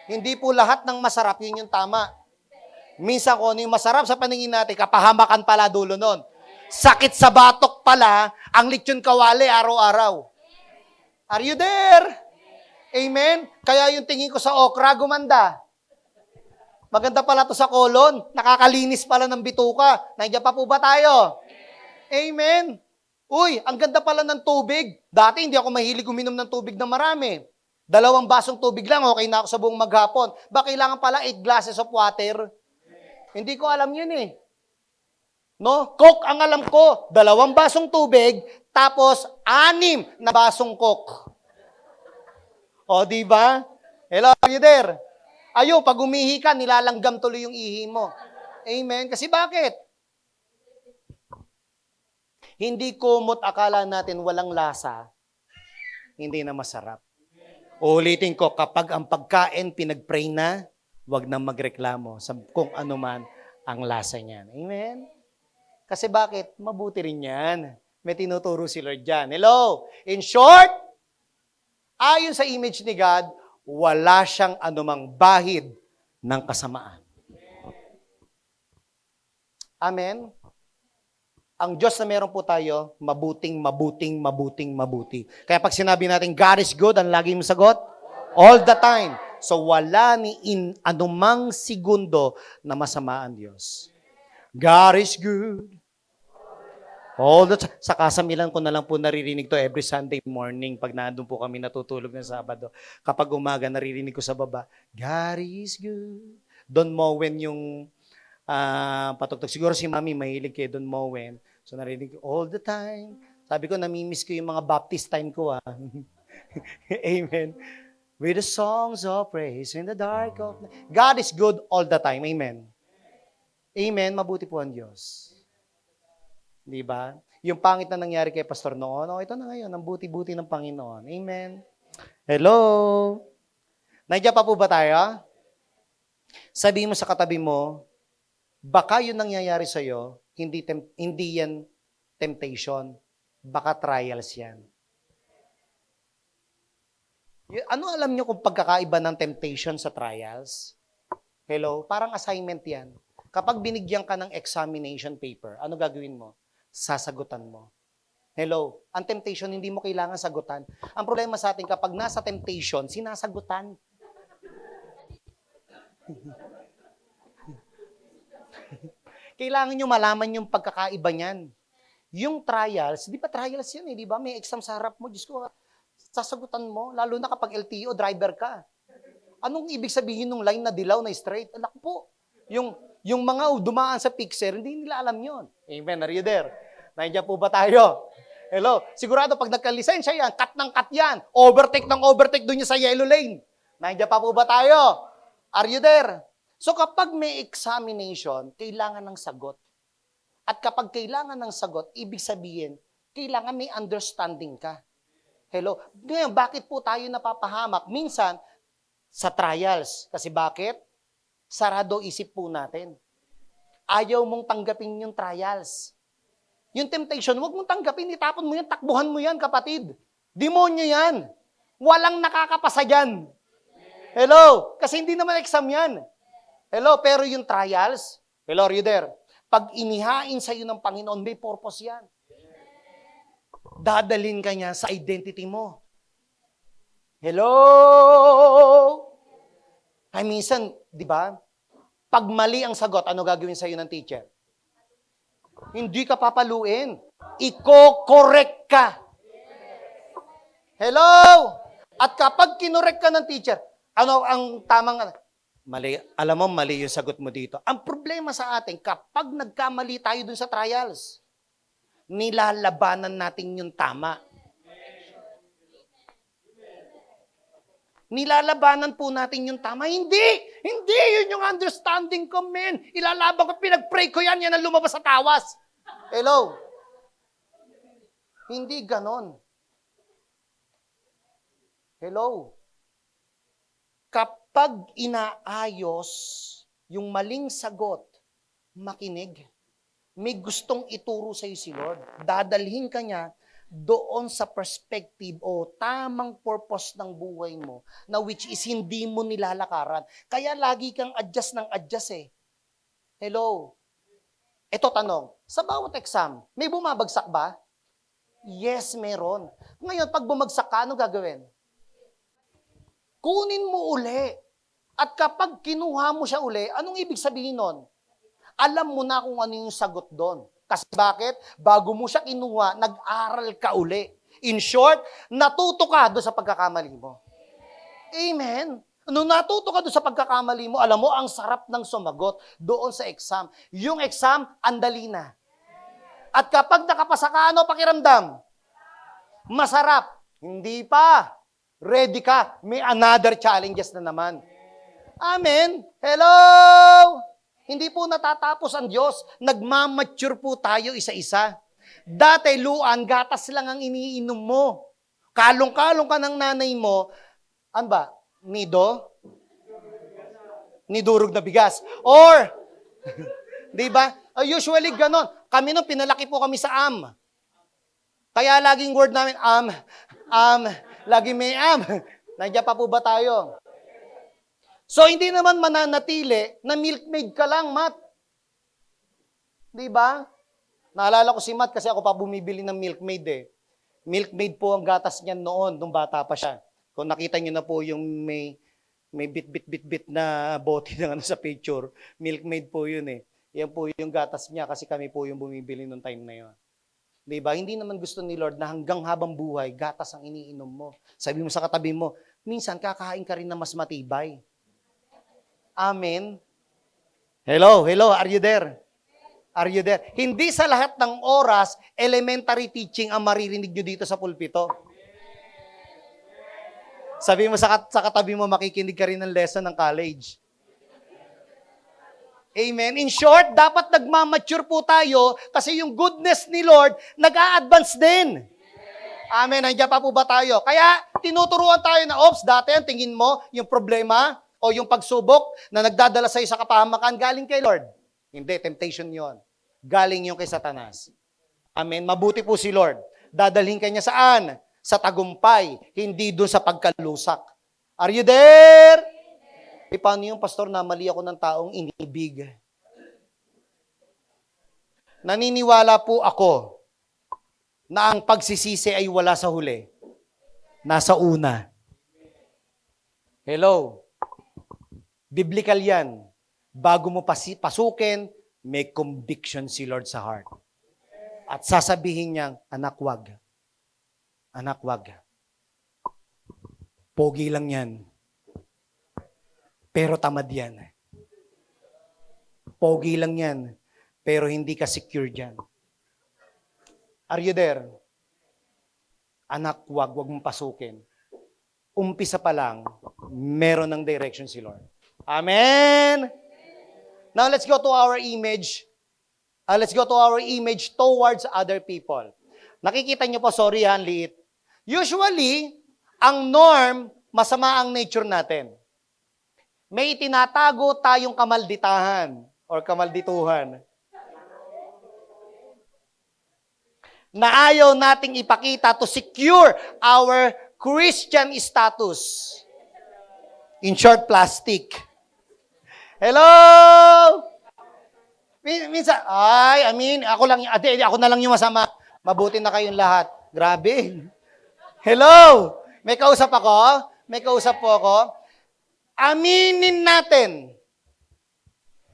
Hindi po lahat ng masarap, yun yung tama. Minsan kung ano yung masarap sa paningin natin, kapahamakan pala dulo nun. Sakit sa batok pala, ang lechon kawali araw-araw. Are you there? Amen? Kaya yung tingin ko sa okra, gumanda. Maganda pala to sa kolon. Nakakalinis pala ng bituka. Nandiyan pa po ba tayo? Amen. Uy, ang ganda pala ng tubig. Dati hindi ako mahilig uminom ng tubig na marami. 2 basong tubig lang, okay na ako sa buong maghapon. Ba kailangan pala 8 glasses of water? Hindi ko alam yun eh. No? Coke ang alam ko. 2 basong tubig, tapos 6 na basong Coke. O, di ba? Hello, are you there? Ayo, pag umihi ka, nilalanggam tuloy yung ihi mo. Amen? Kasi bakit? Hindi kumot akala natin walang lasa, hindi na masarap. Ulitin ko, kapag ang pagkain pinag-pray na, huwag nang magreklamo sa kung ano man ang lasa niyan. Amen? Kasi bakit? Mabuti rin yan. May tinuturo si Lord dyan. Hello? In short, ayon sa image ni God, wala siyang anumang bahid ng kasamaan. Amen? Ang Diyos na meron po tayo, mabuting. Kaya pag sinabi natin, God is good, ang lagi mong sagot? All the time. So wala ni anumang segundo na masama ang Diyos. God is good. All the time. Sa kasamilan ko na lang po naririnig to every Sunday morning pag nandun po kami natutulog ng Sabado. Kapag umaga, naririnig ko sa baba, God is good. Don Moen yung patugtog. Siguro si Mami mahilig kay Don Moen. So narinig ko all the time. Sabi ko, namimiss ko yung mga baptist time ko. Amen. With the songs of praise in the dark of... God is good all the time. Amen. Amen. Mabuti po ang Diyos. Di ba? Yung pangit na nangyari kay Pastor noon, ito na ngayon, ang buti-buti ng Panginoon. Amen. Hello? Nandiyan pa po ba tayo? Sabihin mo sa katabi mo, baka yun nangyayari sa'yo, hindi yan temptation. Baka trials yan. Ano alam nyo kung pagkakaiba ng temptation sa trials? Hello? Parang assignment yan. Kapag binigyan ka ng examination paper, ano gagawin mo? Sasagutan mo. Hello? Ang temptation, hindi mo kailangan sagutan. Ang problema sa atin, kapag nasa temptation, sinasagutan. Kailangan nyo malaman yung pagkakaiba niyan. Yung trials, di ba trials yan eh, di ba? May exam sa harap mo, Diyos ko, sasagutan mo, lalo na kapag LTO, driver ka. Anong ibig sabihin ng line na dilaw na straight? Anak po, yung mga dumaan sa fixer, hindi nila alam yon. Amen, are you there? Nandiyan po ba tayo? Hello? Sigurado pag nagka-lisensya yan, cut ng cut yan, overtake ng overtake doon sa yellow lane. Nandiyan pa po ba tayo? Are you there? So kapag may examination, kailangan ng sagot. At kapag kailangan ng sagot, ibig sabihin, kailangan may understanding ka. Hello? Ngayon, bakit po tayo napapahamak? Minsan, sa trials. Kasi bakit? Sarado isip po natin. Ayaw mong tanggapin yung trials. Yung temptation, huwag mong tanggapin, itapon mo yan, takbuhan mo yan, kapatid. Demonyo yan. Walang nakakapasa dyan. Hello? Kasi hindi naman exam yan. Hello? Pero yung trials, hello, are you there? Pag inihain sa iyo ng Panginoon, may purpose yan. Dadalhin ka niya sa identity mo. Hello? Ay, minsan, di ba? Pag mali ang sagot, ano gagawin sa iyo ng teacher? Hindi ka papaluin. Iko-correct ka. Hello? At kapag kinorek ka ng teacher, ano ang tamang... Mali. Alam mo, mali yung sagot mo dito. Ang problema sa atin, kapag nagkamali tayo dun sa trials, nilalabanan natin yung tama. Nilalabanan po natin yung tama. Hindi! Hindi! Yun yung understanding ko, men. Ilalaban ko, pinag-pray ko yan ang lumabas sa tawas. Hello? Hindi ganon. Hello? Kapag inaayos yung maling sagot, makinig. May gustong ituro sa iyo si Lord. Dadalhin ka niya doon sa perspective o tamang purpose ng buhay mo na which is hindi mo nilalakaran. Kaya lagi kang adjust ng adjust eh. Hello? Ito tanong, sa bawat exam, may bumabagsak ba? Yes, meron. Ngayon, pag bumagsak ka, ano gagawin? Kunin mo uli. At kapag kinuha mo siya uli, anong ibig sabihin nun? Alam mo na kung ano yung sagot doon. Kasi bakit? Bago mo siya kinuha, nag-aral ka uli. In short, natuto ka doon sa pagkakamali mo. Amen? Nung natuto ka doon sa pagkakamali mo, alam mo, ang sarap ng sumagot doon sa exam. Yung exam, andali na. At kapag nakapasa ka, ano pakiramdam? Masarap. Hindi pa. Ready ka. May another challenges na naman. Amen? Hello! Hindi po natatapos ang Diyos. Nagmamature po tayo isa-isa. Dati, luan, gatas lang ang iniinom mo. Kalong-kalong ka ng nanay mo, ano ba? Nido? Nidurog na bigas. Or, di ba? Usually ganon. Kami nung pinalaki po kami sa am. Kaya laging word namin, lagi may am. Nandiyan pa po ba tayo? So, hindi naman mananatili na milkmaid ka lang, Matt. Di ba? Naalala ko si Matt kasi ako pa bumibili ng milkmaid eh. Milkmaid po ang gatas niyan noon, nung bata pa siya. Kung nakita niyo na po yung may bit na bote ng ano sa picture, milkmaid po yun eh. Yan po yung gatas niya kasi kami po yung bumibili nung time na yun. Di ba? Hindi naman gusto ni Lord na hanggang habang buhay, gatas ang iniinom mo. Sabi mo sa katabi mo, minsan kakain ka rin na mas matibay. Amen. Hello, are you there? Are you there? Hindi sa lahat ng oras, elementary teaching ang maririnig nyo dito sa pulpito. Sabi mo sa katabi mo, makikinig ka rin ng lesson ng college. Amen. In short, dapat nagmamature po tayo kasi yung goodness ni Lord nag-a-advance din. Amen. Nandiyan pa po ba tayo? Kaya tinuturuan tayo na, dati ang tingin mo, yung problema o yung pagsubok na nagdadala sa'yo sa kapahamakan, galing kay Lord. Hindi, temptation yon. Galing yung kay Satanas. Amen. Mabuti po si Lord. Dadalhin ka niya saan? Sa tagumpay, hindi doon sa pagkalusak. Are you there? E paano yung pastor na mali ako ng taong inibig? Naniniwala po ako na ang pagsisisi ay wala sa huli. Nasa una. Hello? Biblical yan. Bago mo pasukin, may conviction si Lord sa heart. At sasabihin niya, anak, wag. Anak, wag. Pogi lang yan. Pero tamad yan. Pogi lang yan. Pero hindi ka secure dyan. Are you there? Anak, wag mong pasukin. Umpisa pa lang, meron ng direction si Lord. Amen? Now, let's go to our image. Let's go to our image towards other people. Nakikita niyo po, sorry ang liit. Usually, ang norm, masama ang nature natin. May itinatago tayong kamalditahan or kamaldituhan na ayaw nating ipakita to secure our Christian status. In short, plastic. Hello? Minsan, ako na lang yung masama. Mabuti na kayong lahat. Grabe. Hello? May kausap ako? May kausap po ako? Aminin natin.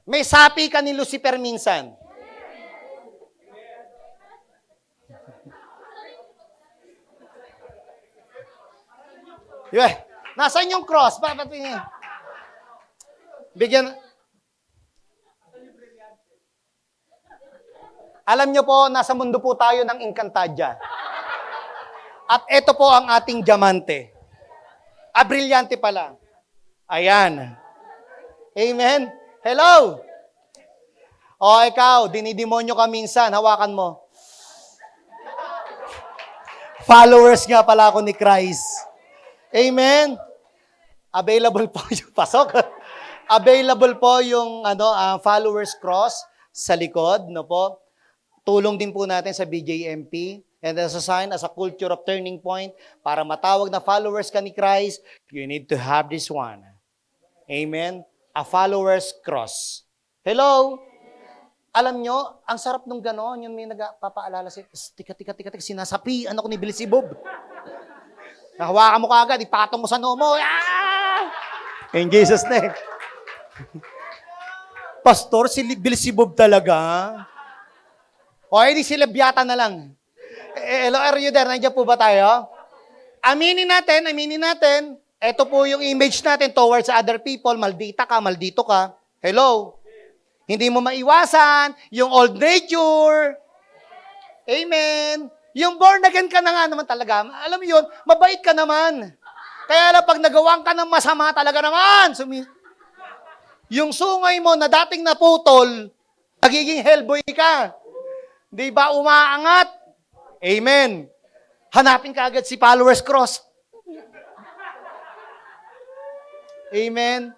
May sapi ka ni Lucifer minsan. Yeah. Nasaan yung cross? Bigyan. Alam nyo po, nasa mundo po tayo ng Encantadia. At ito po ang ating diamante. Brilyante pala. Ayan. Amen? Hello? O ikaw, dinidemonyo ka minsan, hawakan mo. Followers nga pala ako ni Christ. Amen? Available po yung pasok. Available po yung followers cross sa likod, no po. Tulong din po natin sa BJMP. And as a sign, as a culture of turning point, para matawag na followers ka ni Christ, you need to have this one. Amen? A follower's cross. Hello? Alam nyo, ang sarap nung gano'n, yung may nagpapaalala sa'yo, tika, sinasapian ako ni Beelzebub. Nahawakan mo kaagad, ipatong mo sa noo mo. Ah! In Jesus' name. Pastor, si Beelzebub talaga? O, hindi si Leviathan na lang. Hello, are you there? Nandiyan po ba tayo? Aminin natin. Ito po yung image natin towards other people. Maldita ka, maldito ka. Hello? Hindi mo maiwasan yung old nature. Amen. Yung born again ka na nga naman talaga. Alam mo yun, mabait ka naman. Kaya lang pag nagawang ka ng masama talaga naman, yung sungay mo na dating naputol, nagiging hellboy ka. Di ba umaangat? Amen. Hanapin ka agad si Followers Cross. Amen.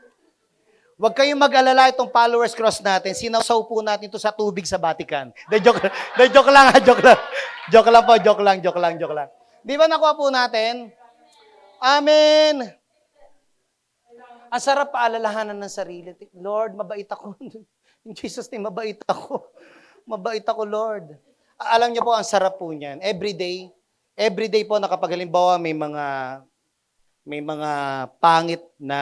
Huwag kayong mag-alala itong Followers Cross natin. Sinawsaw po natin ito sa tubig sa Vatican. Joke lang. Joke lang. Di ba nakuha po natin? Amen. Ang sarap paalalahanan ng sarili. Lord, mabait ako. In Jesus' name, mabait ako. Mabait ako, Lord. Alam niyo po, ang sarap po niyan. Every day po na kapag halimbawa may mga pangit na,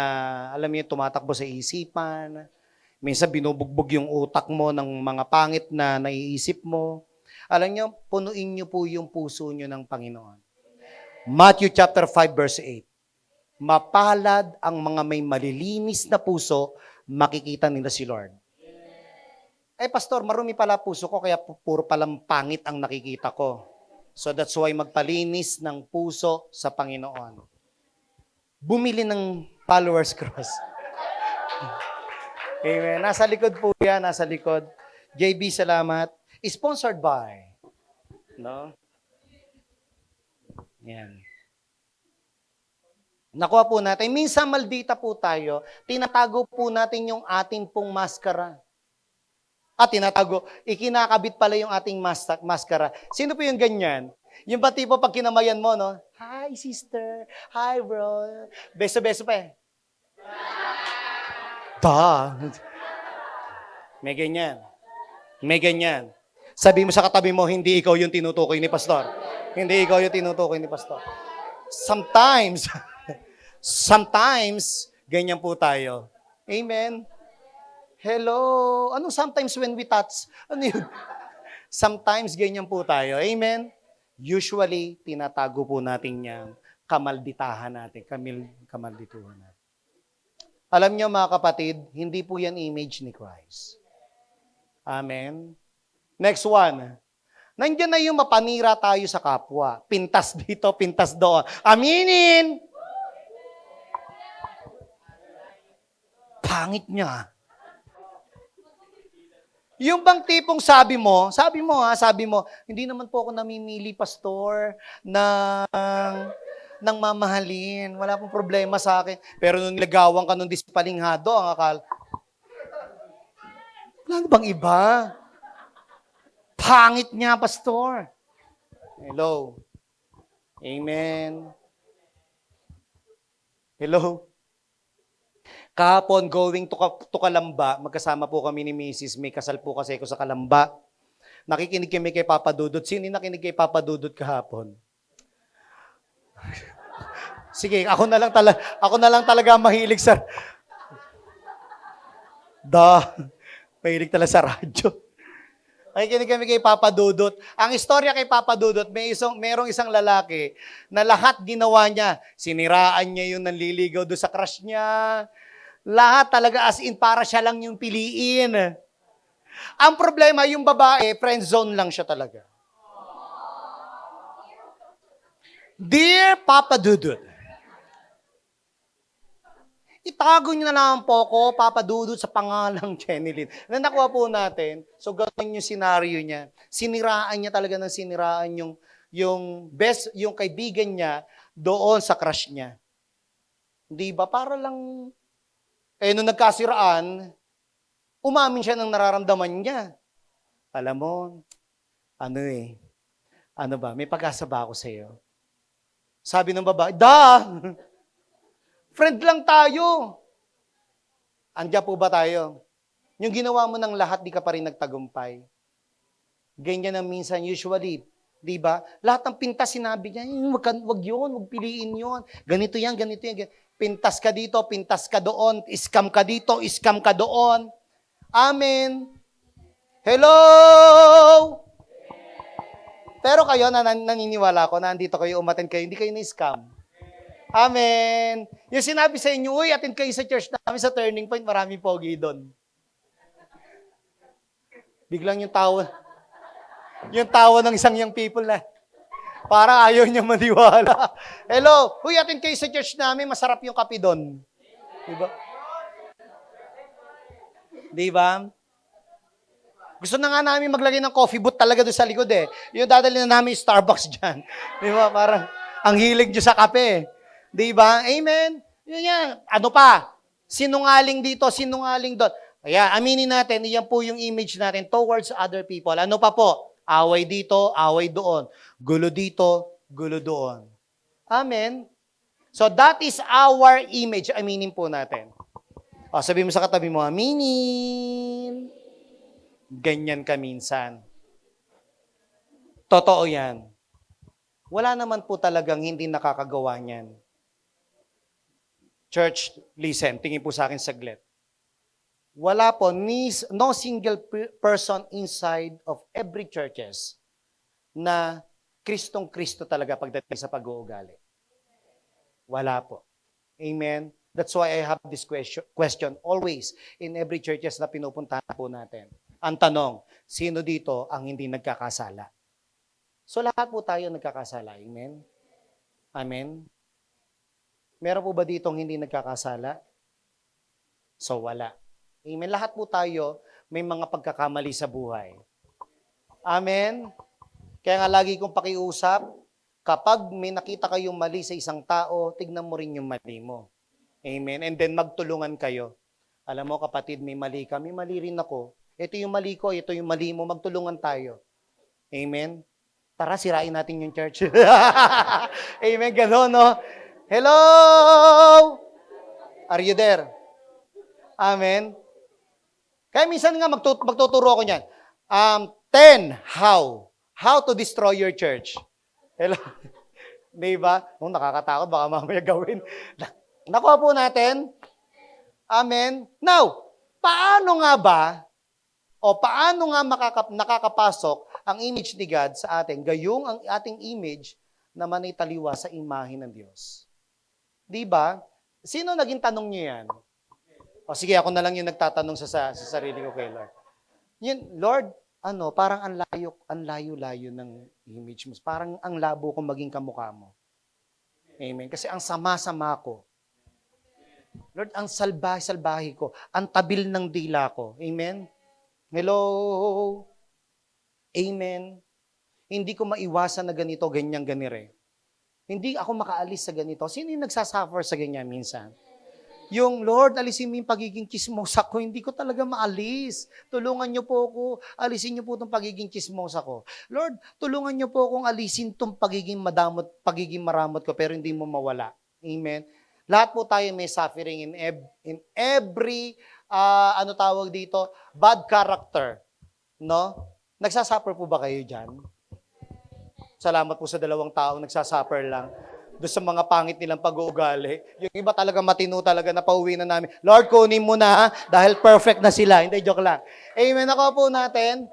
alam niyo, tumatakbo sa isipan. Minsan binubugbog yung utak mo ng mga pangit na naiisip mo. Alam niyo, punuin niyo po yung puso niyo ng Panginoon. Matthew chapter 5 verse 8. Mapalad ang mga may malilinis na puso, makikita nila si Lord. Pastor, marumi pala puso ko, kaya puro palang pangit ang nakikita ko. So that's why magpalinis ng puso sa Panginoon. Bumili ng Followers Cross. Amen. Nasa likod po yan, nasa likod. JB, salamat. Sponsored by. No? Yan. Nakuha po natin. Minsan maldita po tayo, tinatago po natin yung ating pong maskara. Ikinakabit pala yung ating maskara. Sino po yung ganyan? Yung ba tipo pag kinamayan mo, no? Hi, sister. Hi, bro. Beso-beso pa eh. May ganyan. Sabi mo sa katabi mo, hindi ikaw yung tinutukoy ni pastor. Hindi ikaw yung tinutukoy ni pastor. Sometimes, ganyan po tayo. Amen. Hello. Anong sometimes when we touch? Ano yun? Sometimes, ganyan po tayo. Amen. Usually, tinatago po natin yan. Kamalditahan natin. Kamaldituhan natin. Alam niyo mga kapatid, hindi po yan image ni Christ. Amen. Next one. Nandiyan na yung mapanira tayo sa kapwa. Pintas dito, pintas doon. Aminin! Pangit niya. Yung bang tipong sabi mo, hindi naman po ako namimili, pastor, ng mamahalin. Wala pong problema sa akin. Pero nung nilagawan ka nung dispalinghado, ang akal, wala bang iba? Pangit niya, pastor. Hello. Amen. Hello. Kahapon, going to Kalamba, magkasama po kami ni Mrs. May kasal po kasi ako sa Kalamba. Nakikinig kami kay Papa Dudut. Sino yung nakinig kay Papa Dudut kahapon? Sige, ako na lang talaga mahilig sa... Mahilig talaga sa radyo. Nakikinig kami kay Papa Dudut. Ang istorya kay Papa Dudut, merong isang lalaki na lahat ginawa niya. Siniraan niya yung nanliligaw doon sa crush niya. Lahat talaga as in para siya lang yung piliin. Ang problema, yung babae, friend zone lang siya talaga. Dear Papa Dudut, itago niyo na naman po ko, Papa Dudut, sa pangalang Jenilyn. Na nakuha po natin, so ganun yung scenario niya. Siniraan niya talaga ng siniraan yung kaibigan niya doon sa crush niya. Di ba? Para lang... nung nagkasiraan, umamin siya ng nararamdaman niya. Alam mo, may pag-asa ba ako sa'yo? Sabi ng babae, friend lang tayo. Andiyan po ba tayo? Yung ginawa mo ng lahat, di ka pa rin nagtagumpay. Ganyan ang minsan, usually, Di ba? Lahat ng pintas sinabi niya, wag yun, wag piliin yun. Ganito yan, ganito yan. Pintas ka dito, pintas ka doon, scam ka dito, scam ka doon. Amen. Hello! Pero kayo, naniniwala ko, nandito kayo, umattend kayo, hindi kayo na-scam. Amen. Yung sinabi sa inyo, uy, attend kayo sa church namin sa Turning Point, maraming pogi doon. Biglang yung tawa ng isang young people na, para ayaw niya maniwala. Hello, uy, attend kayo sa church namin, masarap yung kape doon. Diba? Diba? Gusto na nga namin maglagay ng coffee booth talaga doon sa likod eh. Yung dadali na namin yung Starbucks dyan. Diba? Parang, ang hilig nyo sa kape. Diba? Amen? Yun yan. Ano pa? Sinungaling dito, sinungaling doon. Kaya, aminin natin, iyan po yung image natin towards other people. Ano pa po? Away dito, away doon. Gulo dito, gulo doon. Amen? So, that is our image. Aminin po natin. O, sabihin mo sa katabi mo, aminin. Ganyan ka minsan. Totoo yan. Wala naman po talagang hindi nakakagawa niyan. Church, listen, tingin po sa akin saglit. Wala po, no single person inside of every churches na Kristong-Kristo talaga pagdating sa pag-uugali. Wala po. Amen? That's why I have this question always in every churches na pinupuntahan po natin. Ang tanong, sino dito ang hindi nagkakasala? So lahat po tayo nagkakasala. Amen? Amen? Meron po ba dito ang hindi nagkakasala? So wala. Amen? Lahat po tayo may mga pagkakamali sa buhay. Amen? Kaya nga lagi kong pakiusap, kapag may nakita kayong mali sa isang tao, tignan mo rin yung mali mo. Amen? And then magtulungan kayo. Alam mo kapatid, may mali ka, may mali rin ako. Ito yung mali ko, ito yung mali mo, magtulungan tayo. Amen? Tara, sirain natin yung church. Amen, gano'n, no? Hello! Are you there? Amen? Kaya minsan nga magtuturo ako niyan. 10, how to destroy your church. Hello? Diba? Nakakatakot, baka mamaya gawin. Nakuha po natin. Amen? Now, paano nga ba nakakapasok ang image ni God sa atin, gayong ang ating image na manitaliwa sa imahe ng Diyos? Di ba? Sino naging tanong niyo yan? O sige, ako na lang yung nagtatanong sa sarili ko kay Lord. Yun, Lord, parang ang layo-layo ng image mo. Parang ang labo kong maging kamukha mo. Amen. Kasi ang sama-sama ko. Lord, ang salbahe ko. Ang tabil ng dila ko. Amen. Hello? Amen. Hindi ko maiwasan na ganito, ganyan, ganire. Hindi ako makaalis sa ganito. Sino yung nagsasuffer sa ganyan minsan? Yung, Lord, alisin mo yung pagiging chismosa ko. Hindi ko talaga maalis. Tulungan niyo po ako. Alisin niyo po itong pagiging chismosa ko. Lord, tulungan niyo po akong alisin itong pagiging maramot ko, pero hindi mo mawala. Amen. Lahat po tayo may suffering in every bad character. No? Nagsasuffer po ba kayo dyan? Salamat po sa 2 taong nagsasuffer lang. Doon sa mga pangit nilang pag-uugali. Yung iba talaga matino talaga na pauwi na namin. Lord, kunin mo na dahil perfect na sila. Hindi, joke lang. Amen. Ako po natin.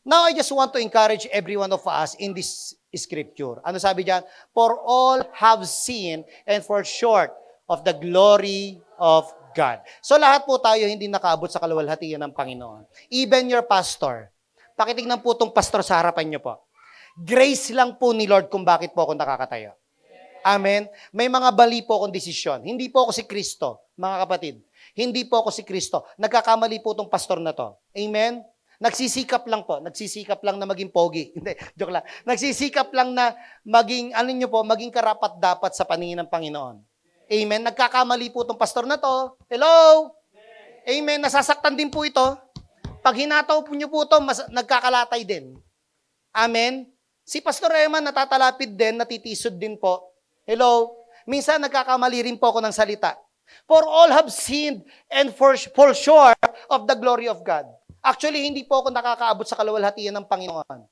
Now, I just want to encourage every one of us in this scripture. Ano sabi diyan? For all have sinned and fall short of the glory of God. So lahat po tayo hindi nakaabot sa kaluwalhatian ng Panginoon. Even your pastor. Pakitignan po itong pastor sa harapan niyo po. Grace lang po ni Lord kung bakit po ako nakakatayo. Amen? May mga bali po akong desisyon. Hindi po ako si Kristo, mga kapatid. Hindi po ako si Kristo. Nagkakamali po itong pastor na to. Amen? Nagsisikap lang na maging pogi. Hindi, joke lang. Nagsisikap lang na maging, maging karapat-dapat sa paningin ng Panginoon. Amen? Nagkakamali po itong pastor na to. Hello? Amen? Nasasaktan din po ito. Pag hinataw po niyo po ito, nagkakalatay din. Amen? Si Pastor Eman natatalapid din, natitisod din po. Hello? Minsan nagkakamali rin po ako ng salita. For all have sinned and fall short of the glory of God. Actually, hindi po ako nakakaabot sa kaluwalhatian ng Panginoon.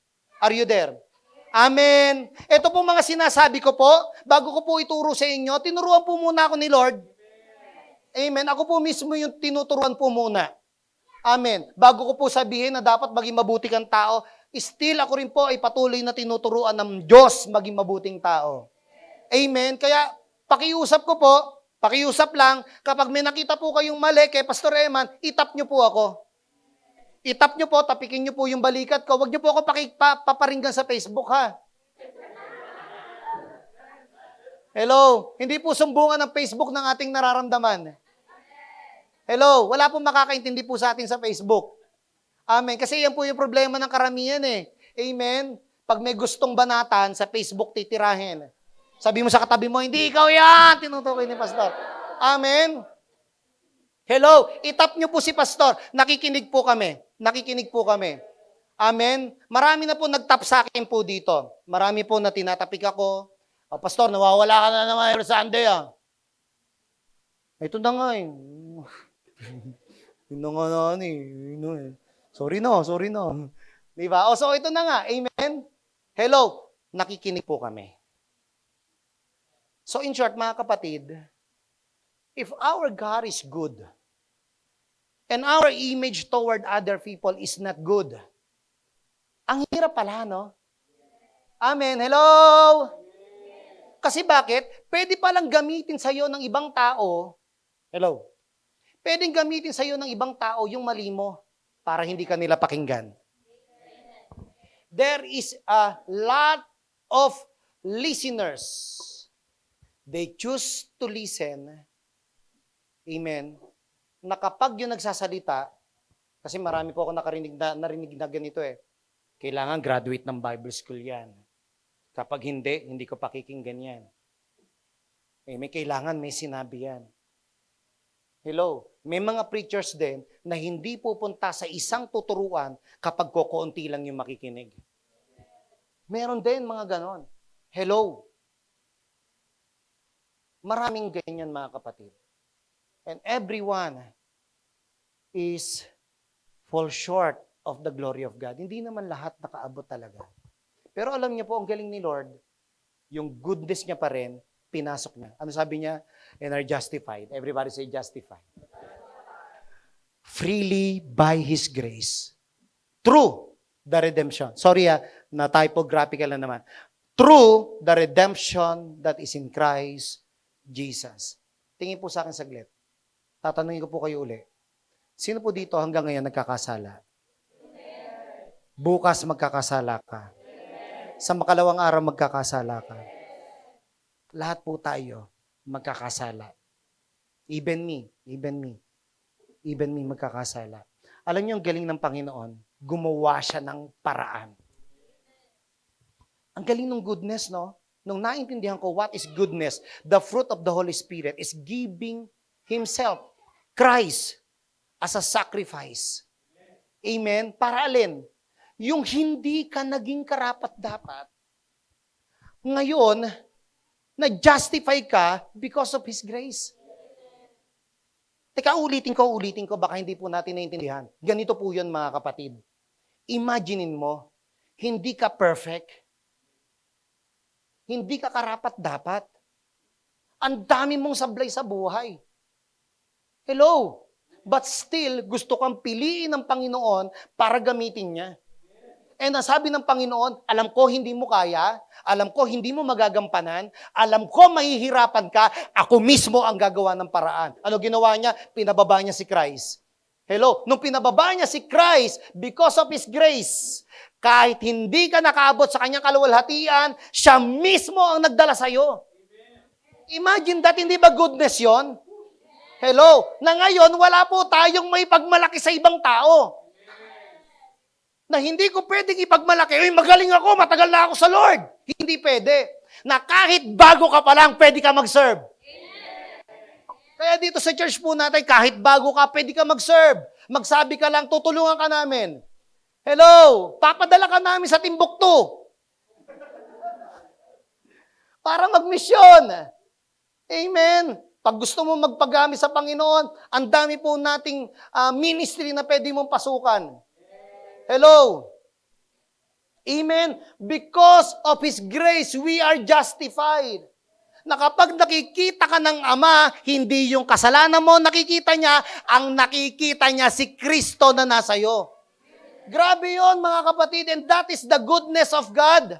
Are you there? Amen. Ito po mga sinasabi ko po, bago ko po ituro sa inyo, tinuruan po muna ako ni Lord. Amen. Ako po mismo yung tinuturuan po muna. Amen. Bago ko po sabihin na dapat maging mabuti kang tao, still ako rin po ay patuloy na tinuturuan ng Diyos maging mabuting tao. Amen. Kaya pakiusap ko po, pakiusap lang, kapag may nakita po kayong mali kay Pastor Eman, itap nyo po ako. Itap nyo po, tapikin nyo po yung balikat ko. Huwag nyo po ako paparinggan sa Facebook, ha? Hello? Hindi po sumbungan ng Facebook ng ating nararamdaman. Hello? Wala pong makakaintindi po sa atin sa Facebook. Amen. Kasi yan po yung problema ng karamihan eh. Amen? Pag may gustong banatan, sa Facebook titirahin. Sabi mo sa katabi mo, hindi ikaw yan! Tinutukoy ni Pastor. Amen? Hello? Itap nyo po si Pastor. Nakikinig po kami. Nakikinig po kami. Amen? Marami na po nagtap sa akin po dito. Marami po na tinatapik ako. Oh, Pastor, nawawala ka na naman every Sunday, ah. Ito na nga eh. Yun na nga na, eh. Sorry na. Diba? O, so ito na nga. Amen? Hello? Nakikinig po kami. So in short, mga kapatid, if our God is good, and our image toward other people is not good, ang hirap pala, no? Amen. Hello? Kasi bakit? Pwede palang gamitin sa'yo ng ibang tao. Hello? Pwedeng gamitin sa'yo ng ibang tao yung mali mo para hindi ka nila pakinggan. There is a lot of listeners. They choose to listen. Amen. Na kapag yung nagsasalita, kasi marami po ako narinig na ganito eh. Kailangan graduate ng Bible school yan. Kapag hindi ko pakikinggan yan. May kailangan, may sinabi yan. Hello, may mga preachers din na hindi pupunta sa isang tuturuan kapag kokonti lang yung makikinig. Meron din mga ganon. Hello. Maraming ganyan mga kapatid. And everyone is fall short of the glory of God. Hindi naman lahat nakaabot talaga. Pero alam niyo po, ang galing ni Lord, yung goodness niya pa rin, pinasok niya. Ano sabi niya? And are justified. Everybody say justified. Freely by His grace. Through the redemption. Sorry na typographical na naman. Through the redemption that is in Christ Jesus. Tingin po sa akin saglit. Tatanungin ko po kayo uli. Sino po dito hanggang ngayon nagkakasala? Bukas magkakasala ka. Sa makalawang araw magkakasala ka. Lahat po tayo magkakasala. Even me magkakasala. Alam niyo ang galing ng Panginoon, gumawa siya ng paraan. Ang galing ng goodness, no? Nung naintindihan ko what is goodness, the fruit of the Holy Spirit is giving Himself, Christ, as a sacrifice. Amen? Para alin? Yung hindi ka naging karapat-dapat, ngayon, na-justify ka because of His grace. Teka, ulitin ko, baka hindi po natin naintindihan. Ganito po yun, mga kapatid. Imaginein mo, hindi ka perfect. Hindi ka karapat-dapat. Ang dami mong sablay sa buhay. Hello? But still, gusto kang piliin ng Panginoon para gamitin niya. And ang sabi ng Panginoon, alam ko hindi mo kaya, alam ko hindi mo magagampanan, alam ko mahihirapan ka, ako mismo ang gagawa ng paraan. Ano ginawa niya? Pinababa niya si Christ. Hello? Nung pinababa niya si Christ, because of His grace, kahit hindi ka nakaabot sa kanyang kaluwalhatian, siya mismo ang nagdala sa'yo. Imagine that, hindi ba goodness yon? Hello? Na ngayon, wala po tayong may pagmalaki sa ibang tao. Na hindi ko pwedeng ipagmalaki, magaling ako, matagal na ako sa Lord. Hindi pwede. Na kahit bago ka pa lang, pwede ka mag-serve. Kaya dito sa church po natin, kahit bago ka, pwede ka mag-serve. Magsabi ka lang, tutulungan ka namin. Hello, papadala ka namin sa Timbuktu. Para mag-misyon. Amen. Pag gusto mo magpagamit sa Panginoon, ang dami po nating ministry na pwede mong pasukan. Hello. Amen? Because of His grace, we are justified. Na kapag nakikita ka ng Ama, hindi yung kasalanan mo nakikita niya, ang nakikita niya si Kristo na nasa iyo. Grabe yon mga kapatid, and that is the goodness of God.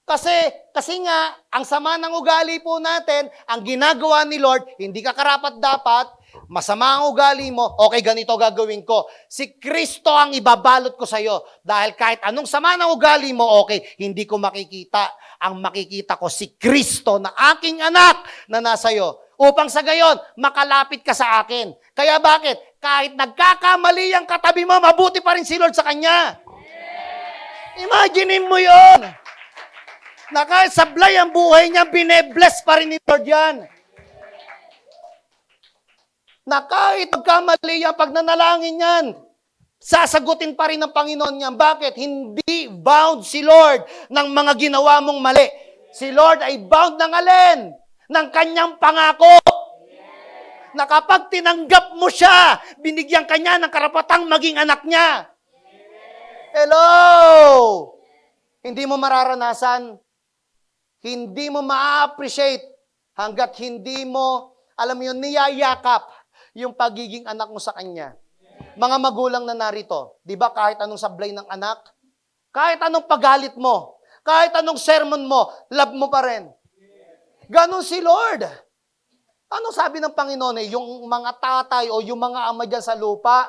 Kasi nga, ang sama ng ugali po natin, ang ginagawa ni Lord, hindi ka karapat-dapat, masama ang ugali mo, okay, ganito gagawin ko. Si Kristo ang ibabalot ko sa iyo. Dahil kahit anong sama ng ugali mo, okay, hindi ko makikita. Ang makikita ko, si Kristo na aking anak na nasa iyo. Upang sa gayon, makalapit ka sa akin. Kaya bakit? Kahit nagkakamali ang katabi mo, mabuti pa rin si Lord sa kanya. Imagine mo yon. Na kahit sablay ang buhay niya, binebless pa rin ni Lord yan. Na kahit magkamali yan, pag nanalangin yan, sasagutin pa rin ng Panginoon yan. Bakit? Hindi bound si Lord ng mga ginawa mong mali. Si Lord ay bound ng alin? Ng kanyang pangako. Na kapag tinanggap mo siya, binigyan ka niya ng karapatang maging anak niya. Hello! Hindi mo mararanasan, hindi mo ma-appreciate hanggat hindi mo, alam mo yun, niyayakap yung pagiging anak mo sa kanya. Mga magulang na narito, di ba kahit anong sablay ng anak, kahit anong pagalit mo, kahit anong sermon mo, love mo pa rin. Ganon si Lord. Anong sabi ng Panginoon yung mga tatay o yung mga ama dyan sa lupa,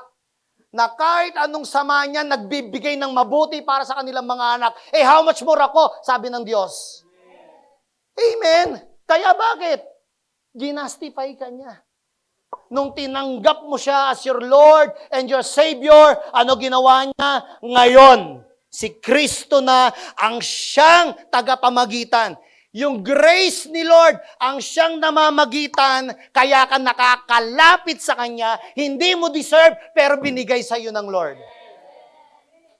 na kahit anong sama niya, nagbibigay ng mabuti para sa kanilang mga anak, how much more ako, sabi ng Diyos. Amen. Kaya bakit? Ginastify ka niya. Nung tinanggap mo siya as your Lord and your Savior, ano ginawa niya? Ngayon, si Kristo na ang siyang tagapamagitan. Yung grace ni Lord ang siyang namamagitan, kaya ka nakakalapit sa Kanya, hindi mo deserve, pero binigay sa iyo ng Lord.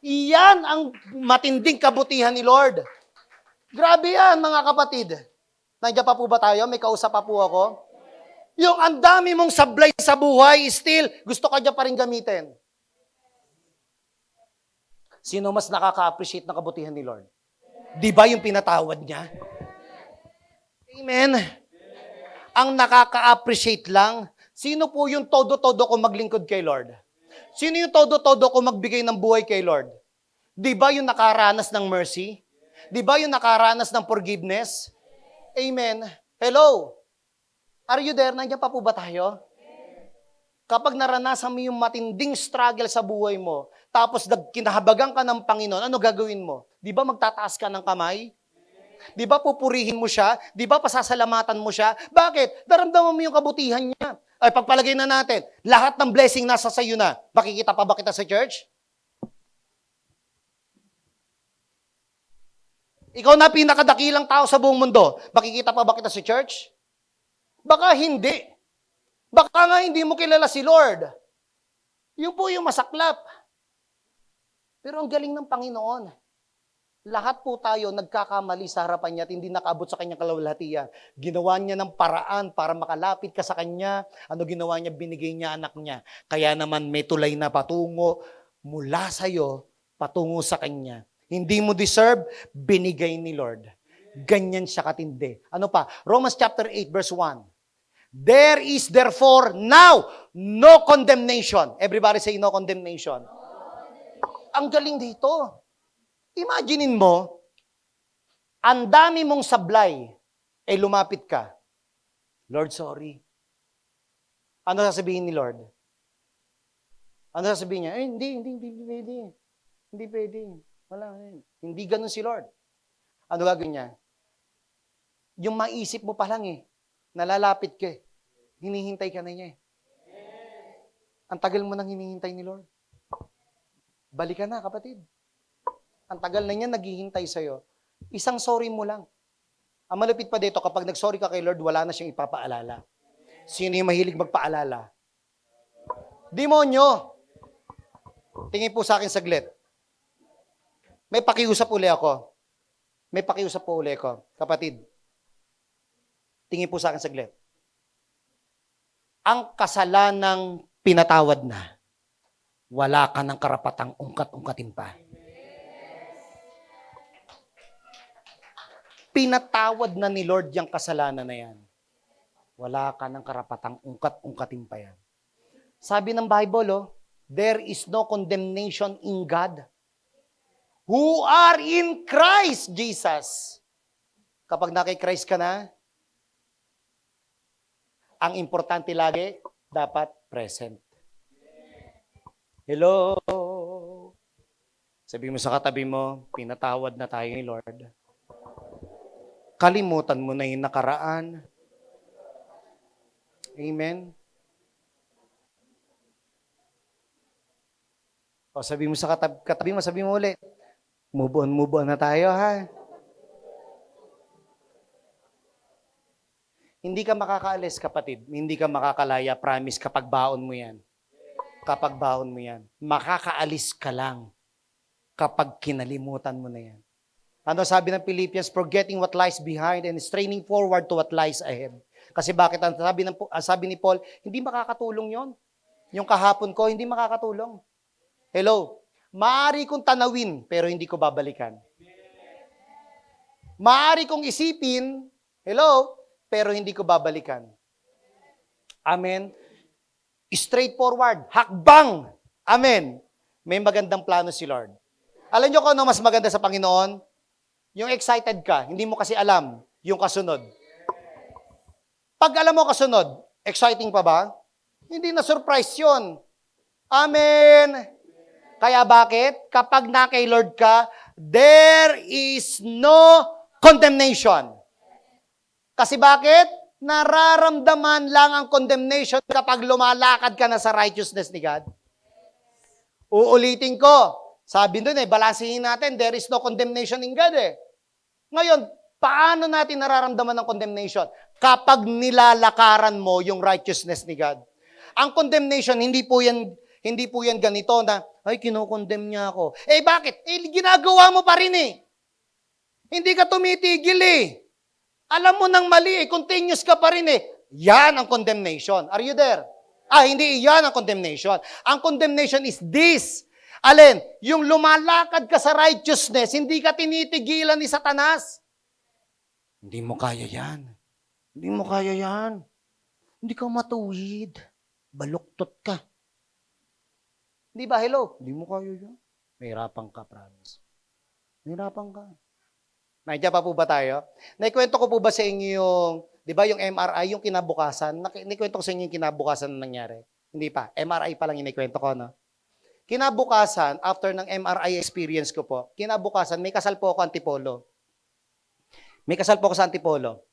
Iyan ang matinding kabutihan ni Lord. Grabe yan, mga kapatid. Nandiyan pa po ba tayo? May kausap pa po ako. Yung ang dami mong sablay sa buhay, still, gusto ka dyan pa rin gamitin. Sino mas nakaka-appreciate ng kabutihan ni Lord? Di ba yung pinatawad niya? Amen. Ang nakaka-appreciate lang, sino po yung todo-todo ko maglingkod kay Lord? Sino yung todo-todo ko magbigay ng buhay kay Lord? Di ba yung nakaranas ng mercy? Di ba yung nakaranas ng forgiveness? Amen. Hello? Are you there? Nandiyan pa po ba tayo? Kapag naranasan mo yung matinding struggle sa buhay mo, tapos kinahabagan ka ng Panginoon, ano gagawin mo? Di ba magtataas ka ng kamay? Di ba pupurihin mo siya? Di ba pasasalamatan mo siya? Bakit? Daramdaman mo yung kabutihan niya. Ay, pagpalagay na natin, lahat ng blessing nasa sayo na. Makikita pa ba kita sa church? Ikaw na pinakadakilang tao sa buong mundo. Makikita pa ba kita sa church? Baka hindi. Baka nga hindi mo kilala si Lord. Yun po yung masaklap. Pero ang galing ng Panginoon. Lahat po tayo nagkakamali sa harapan niya at hindi nakaabot sa kanyang kalawalhatian. Ginawa niya ng paraan para makalapit ka sa kanya. Ano ginawa niya? Binigay niya anak niya. Kaya naman may tulay na patungo mula sa iyo, patungo sa kanya. Hindi mo deserve, binigay ni Lord. Ganyan siya katindi. Ano pa? Romans chapter 8 verse 1. There is therefore now no condemnation. Everybody say no condemnation. Ang galing dito. Imaginein mo, ang dami mong sablay, lumapit ka. Lord, sorry. Ano sasabihin ni Lord? Ano sasabihin niya? Hindi pwede. Hindi pwede. Wala. Hindi ganun si Lord. Ano gagawin niya? Yung maisip mo pa lang nalalapit ka hinihintay ka na niya Ang tagal mo nang hinihintay ni Lord. Balik ka na, kapatid. Ang tagal na niya naghihintay sa'yo. Isang sorry mo lang. Ang malapit pa dito, kapag nag-sorry ka kay Lord, wala na siyang ipapaalala. Sino yung mahilig magpaalala? Demonyo! Tingin po sa akin saglit. May pakiusap uli ako. May pakiusap po uli ako. Kapatid, tingin po sa akin saglit. Ang kasalanang pinatawad na, wala ka ng karapatang ungkat-ungkatin pa. pinatawad na ni Lord yung kasalanan na yan. Wala ka ng karapatang ungkat-ungkatin pa yan. Sabi ng Bible, there is no condemnation in God who are in Christ Jesus. Kapag naki-Christ ka na, ang importante lagi, dapat present. Hello? Sabi mo sa katabi mo, pinatawad na tayo ni Lord. Kalimutan mo na yung nakaraan. Amen? O sabi mo sa katabi mo, sabi mo ulit, move on na tayo, ha? Hindi ka makakaalis, kapatid. Hindi ka makakalaya, promise, kapag baon mo yan. Kapag baon mo yan. Makakaalis ka lang kapag kinalimutan mo na yan. Ano sabi ng Philippians? Forgetting what lies behind and straining forward to what lies ahead. Kasi bakit? Ang sabi ni Paul, hindi makakatulong yon. Yung kahapon ko, hindi makakatulong. Hello? Maaari kong tanawin, pero hindi ko babalikan. Maaari kong isipin, hello? Pero hindi ko babalikan. Amen? Straightforward, hakbang. Amen? May magandang plano si Lord. Alam niyo kung ano mas maganda sa Panginoon? Yung excited ka, hindi mo kasi alam yung kasunod. Pag alam mo kasunod, exciting pa ba? Hindi na surprise yun. Amen. Kaya bakit? Kapag na kay Lord ka, there is no condemnation. Kasi bakit? Nararamdaman lang ang condemnation kapag lumalakad ka na sa righteousness ni God. Uulitin ko. Sabi doon balansihin natin, there is no condemnation in God Ngayon, paano natin nararamdaman ng condemnation? Kapag nilalakaran mo yung righteousness ni God. Ang condemnation, hindi po yan ganito na, ay, kinokondemn niya ako. Bakit? Ginagawa mo pa rin Hindi ka tumitigil Alam mo nang mali continuous ka pa rin Yan ang condemnation. Are you there? Hindi yan ang condemnation. Ang condemnation is this. Alin? Yung lumalakad ka sa righteousness, hindi ka tinitigilan ni Satanas. Hindi mo kaya yan. Hindi mo kaya yan. Hindi ka matuwid. Baluktot ka. Di ba? Hello? Hindi mo kaya yan. Mahirapan ka, promise. Mahirapan ka. Nandiyan pa po ba tayo? Naikwento ko po ba sa inyo yung, di ba yung MRI, yung kinabukasan? Naikwento ko sa inyo yung kinabukasan na nangyari? Hindi pa. MRI pa lang yung naikwento ko, no? Kinabukasan, after ng MRI experience ko po, kinabukasan, may kasal po ako Antipolo. May kasal po ako sa Antipolo.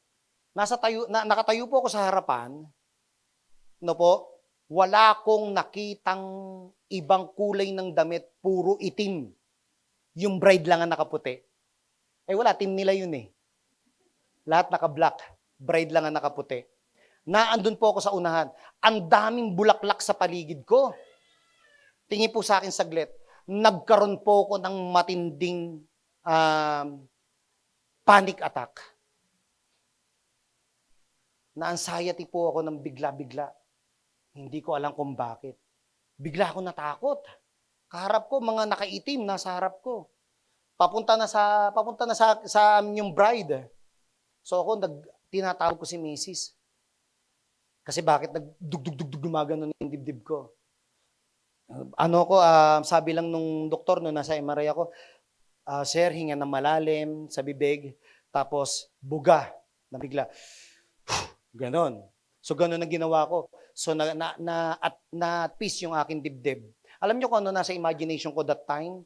Nakatayo po ako sa harapan, wala akong nakitang ibang kulay ng damit, puro itim. Yung bride lang ang nakaputi. Wala, team nila yun Lahat naka-black, bride lang ang nakaputi. Naandun po ako sa unahan. Ang daming bulaklak sa paligid ko. Tingin po sa akin saglit, nagkaroon po ako ng matinding panic attack. Na-anxiety po ako ng bigla-bigla. Hindi ko alam kung bakit. Bigla ako natakot. Kaharap ko, mga nakaitim nasa harap ko. Papunta na sa yung bride. So ako, tinatawag ko si Mrs. Kasi bakit nagdugdugdugdug gumagano yung dibdib ko? Sabi lang nung doktor nasa MRI ako, sir, hinga ng malalim sa bibig, tapos buga na bigla. Ganon. So ganon ang ginawa ko. So na-peace yung aking dibdib. Alam niyo kung ano nasa imagination ko that time?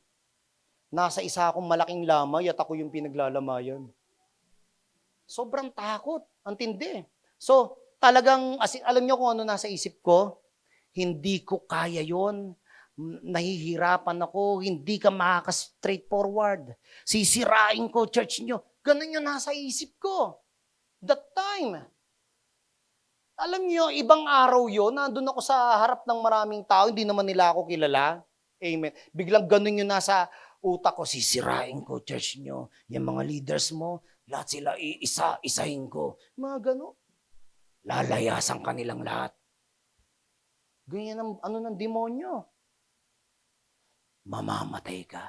Nasa isa akong malaking lamay at ako yung pinaglalamayan. Sobrang takot. Ang tindi. So talagang, alam niyo kung ano nasa isip ko? Hindi ko kaya yon. Nahihirapan ako, hindi ka makaka-straightforward. Sisirain ko church nyo. Ganun yung nasa isip ko. That time. Alam nyo, ibang araw yon, nandun ako sa harap ng maraming tao, hindi naman nila ako kilala. Amen. Biglang ganun yung nasa utak ko, sisirain ko church nyo. Yung mga leaders mo, lahat sila isa-isahin ko. Mga ganun. Lalayasan kanilang lahat. Ganyan ang ng demonyo. Mamamatay ka.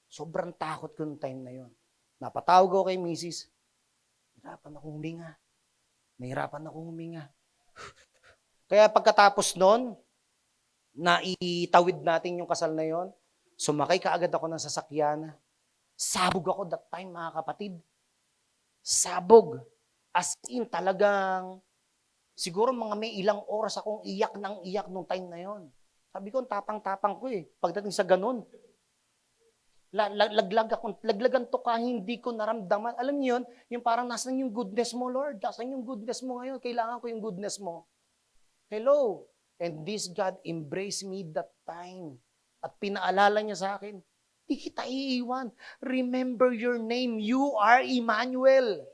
Sobrang takot ko noong time na yon. Napatawag ako kay Mrs. Nahirapan akong huminga. Nahirapan akong huminga. Kaya pagkatapos nun, naitawid natin yung kasal na yon, sumakay kaagad ako ng sasakyan. Sabog ako that time, mga kapatid. Sabog. As in, talagang, siguro mga may ilang oras akong iyak ng iyak nung time na yon. Sabi ko, tapang-tapang ko eh. Pagdating sa ganun. Laglagan to ka, hindi ko naramdaman. Alam niyo yun, yung parang nasan yung goodness mo, Lord? Nasan yung goodness mo ngayon? Kailangan ko yung goodness mo. Hello. And this God embraced me that time. At pinaalala niya sa akin, di kita iiwan. Remember your name. You are Emmanuel.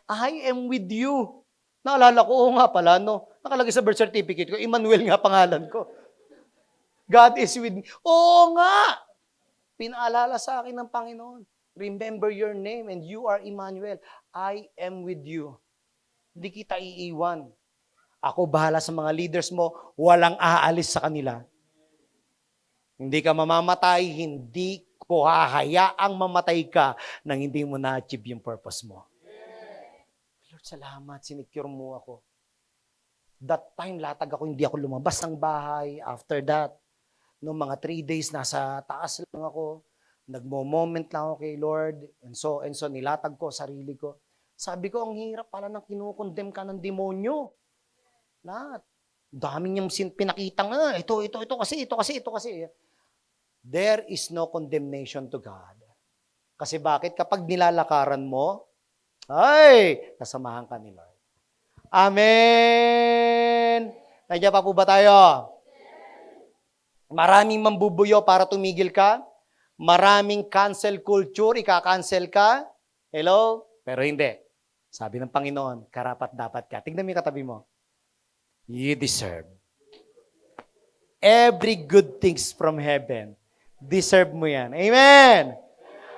I am with you. Naalala ko, oo nga pala, no? Nakalagay sa birth certificate ko, Emmanuel nga pangalan ko. God is with me. Oo nga! Pinaalala sa akin ng Panginoon. Remember your name and you are Emmanuel. I am with you. Di kita iiwan. Ako bahala sa mga leaders mo, walang aalis sa kanila. Hindi ka mamamatay, hindi ko hahayaang mamatay ka nang hindi mo na-achieve yung purpose mo. Lord, salamat, sinicure mo ako. That time, latag ako, hindi ako lumabas ng bahay. After that, noong mga 3 days, nasa taas lang ako. Nagmo-moment lang ako kay Lord. And so, nilatag ko sarili ko. Sabi ko, ang hirap pala nang kinukondem ka ng demonyo. Lahat. Dami niyang pinakita nga. Ito kasi. There is no condemnation to God. Kasi bakit? Kapag nilalakaran mo, ay, kasamahan ka ni Lord. Amen! Nandiyan pa po ba tayo? Maraming mambubuyo para tumigil ka. Maraming cancel culture, ika-cancel ka. Hello? Pero hindi. Sabi ng Panginoon, karapat dapat ka. Tignan mo yung katabi mo. You deserve every good things from heaven. Deserve mo yan. Amen!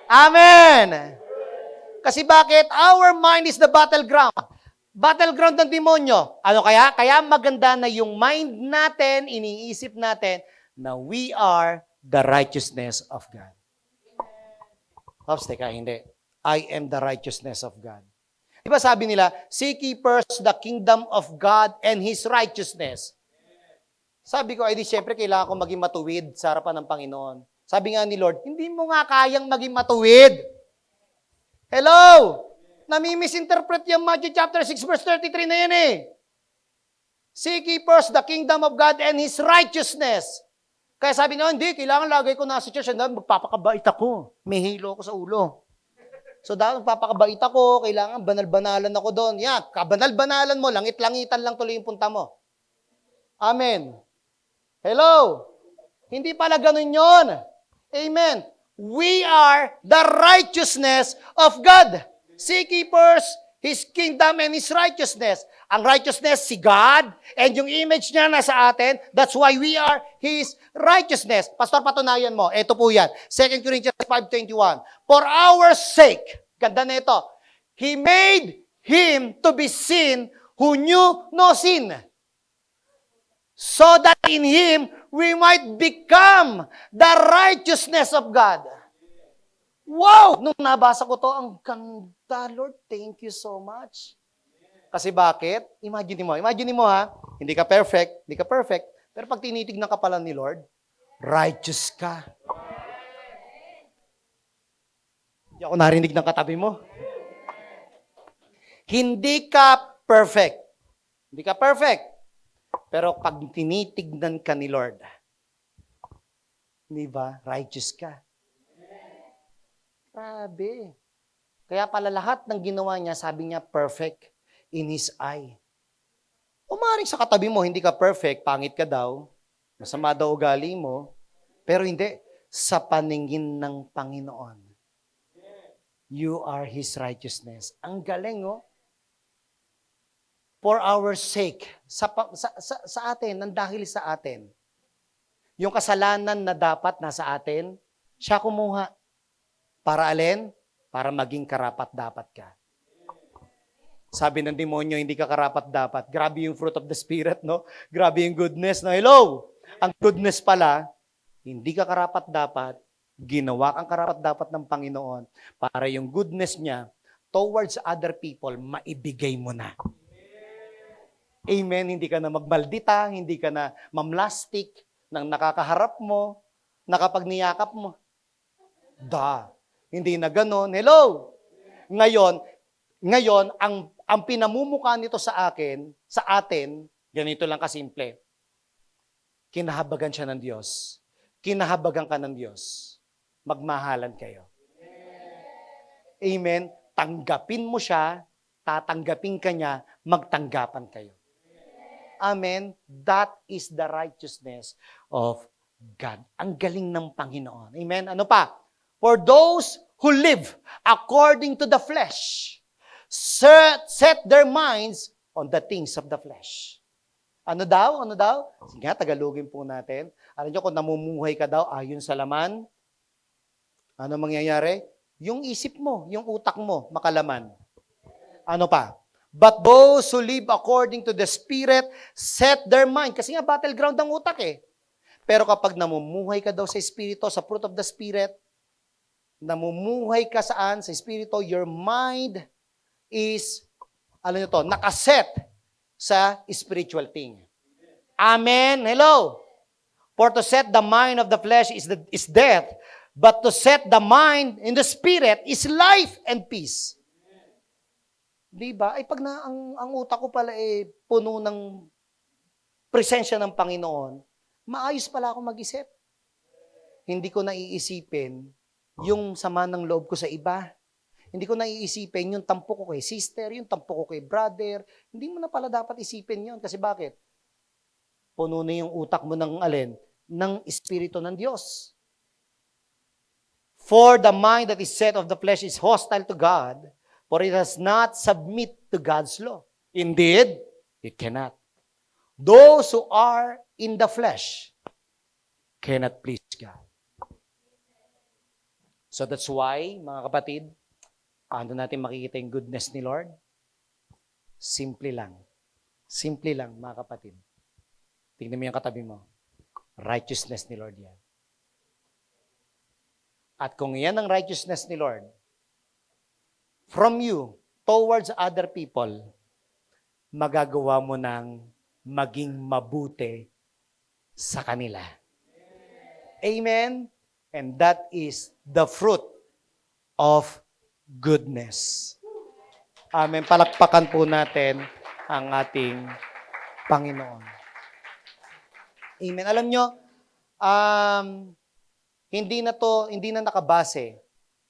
Amen! Kasi bakit? Our mind is the battleground. Battleground ng demonyo. Ano kaya? Kaya maganda na yung mind natin, iniisip natin, na we are the righteousness of God. Oops, teka, hindi. I am the righteousness of God. Di ba sabi nila, seek ye first the kingdom of God and His righteousness. Sabi ko, ay di syempre kailangan ko maging matuwid sa harapan ng Panginoon. Sabi nga ni Lord, hindi mo nga kayang maging matuwid. Hello? Nami-misinterpret yung Matthew chapter 6 verse 33 na yan eh. Seek ye first the kingdom of God and His righteousness. Kaya sabi na, hindi, kailangan lagay ko nasa church, magpapakabait ako. May hilo ko sa ulo. So dahil magpapakabait ako, kailangan banal-banalan ako doon. Yan, kabanal-banalan mo, langit-langitan lang tuloy yung punta mo. Amen. Hello? Hindi pala ganun yon. Amen. We are the righteousness of God. Seek ye first His kingdom and His righteousness. Ang righteousness, si God, and yung image niya nasa atin, that's why we are His righteousness. Pastor, patunayan mo. Ito po yan. 2 Corinthians 5:21. For our sake, ganda na ito, He made Him to be sin who knew no sin. So that in Him, we might become the righteousness of God. Wow! Nung nabasa ko to, ang ganda, Lord. Thank you so much. Kasi bakit? Imagine mo ha, hindi ka perfect, pero pag tinitignan ka pala ni Lord, righteous ka. Hindi ako narinig ng katabi mo. Hindi ka perfect. Pero pag tinitignan ka ni Lord, di ba, righteous ka. Grabe. Kaya pala lahat ng ginawa niya, sabi niya, perfect in His eye. O maaaring sa katabi mo, hindi ka perfect, pangit ka daw, masama daw ugali mo, pero hindi. Sa paningin ng Panginoon, you are His righteousness. Ang galing, oh. For our sake, sa atin, nang dahil sa atin, yung kasalanan na dapat nasa atin, siya kumuha. Para alin? Para maging karapat-dapat ka. Sabi ng demonyo, hindi ka karapat-dapat. Grabe yung fruit of the Spirit, no? Grabe yung goodness, no? Hello! Ang goodness pala, hindi ka karapat-dapat, Ginawa kang karapat-dapat ng Panginoon para yung goodness niya towards other people, maibigay mo na. Amen. Hindi ka na magmaldita, hindi ka na mamlastik ng nakakaharap mo, nakapagniyakap mo. Hindi na ganon. Hello! Ngayon, ang pinamumukha nito sa atin, ganito lang kasimple. Kinahabagan siya ng Diyos. Kinahabagan ka ng Diyos. Magmahalan kayo. Amen. Tanggapin mo siya, tatanggapin ka niya, magtanggapan kayo. Amen. That is the righteousness of God. Ang galing ng Panginoon. Amen. Ano pa? For those who live according to the flesh, set their minds on the things of the flesh. Ano daw? Sige nga, Tagalogin po natin. Alam niyo, kung namumuhay ka daw ayon sa laman, ano mangyayari? Yung isip mo, yung utak mo, makalaman. Ano pa? But those who live according to the Spirit, set their mind. Kasi nga, battleground ang utak eh. Pero kapag namumuhay ka daw sa Espiritu, sa fruit of the Spirit, namumuhay ka saan? Sa Espiritu, your mind is, nakaset sa spiritual thing. Amen? Hello? For to set the mind of the flesh is death, but to set the mind in the Spirit is life and peace. Diba? Ay pag ang utak ko pala puno ng presensya ng Panginoon, maayos pala ako mag-isip. Hindi ko naiisipin yung sama ng loob ko sa iba. Hindi ko naiisipin yung tampo ko kay sister, yung tampo ko kay brother. Hindi mo na pala dapat isipin yun. Kasi bakit? Puno na yung utak mo ng alin? Ng Espiritu ng Diyos. For the mind that is set of the flesh is hostile to God, for it does not submit to God's law. Indeed, it cannot. Those who are in the flesh cannot please God. So that's why, mga kapatid, paano natin makikita yung goodness ni Lord? Simple lang. Simple lang, mga kapatid. Tingnan mo yung katabi mo. Righteousness ni Lord yan. At kung yan ang righteousness ni Lord, from you towards other people, magagawa mo ng maging mabuti sa kanila. Amen? And that is the fruit of goodness. Amen. Palakpakan po natin ang ating Panginoon. Amen. Alam nyo, hindi na nakabase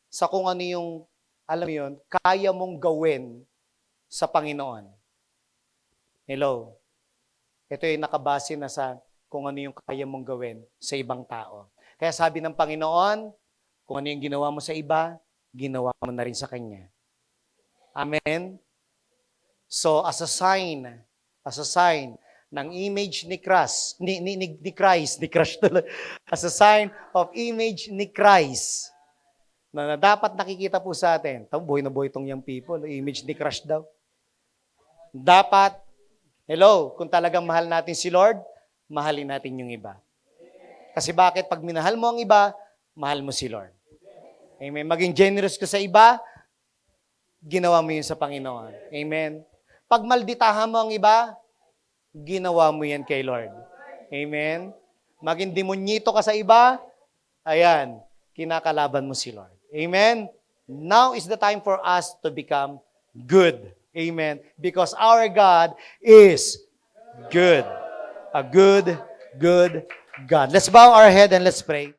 sa kung ano yung, alam mo yun, kaya mong gawin sa Panginoon. Hello? Ito yung nakabase na sa kung ano yung kaya mong gawin sa ibang tao. Kaya sabi ng Panginoon, kung ano yung ginawa mo sa iba, ginawa mo na rin sa Kanya. Amen? So, as a sign ng image ni Christ, as a sign of image ni Christ, na dapat nakikita po sa atin. Buhay na buhay itong young people, image ni Christ daw. Dapat, kung talagang mahal natin si Lord, mahalin natin yung iba. Kasi bakit? Pag minahal mo ang iba, mahal mo si Lord. Amen. Maging generous ka sa iba, ginawa mo yun sa Panginoon. Amen. Pag malditahan mo ang iba, ginawa mo yan kay Lord. Amen. Maging demonyito ka sa iba, ayan, kinakalaban mo si Lord. Amen. Now is the time for us to become good. Amen. Because our God is good. A good God. Let's bow our head and let's pray.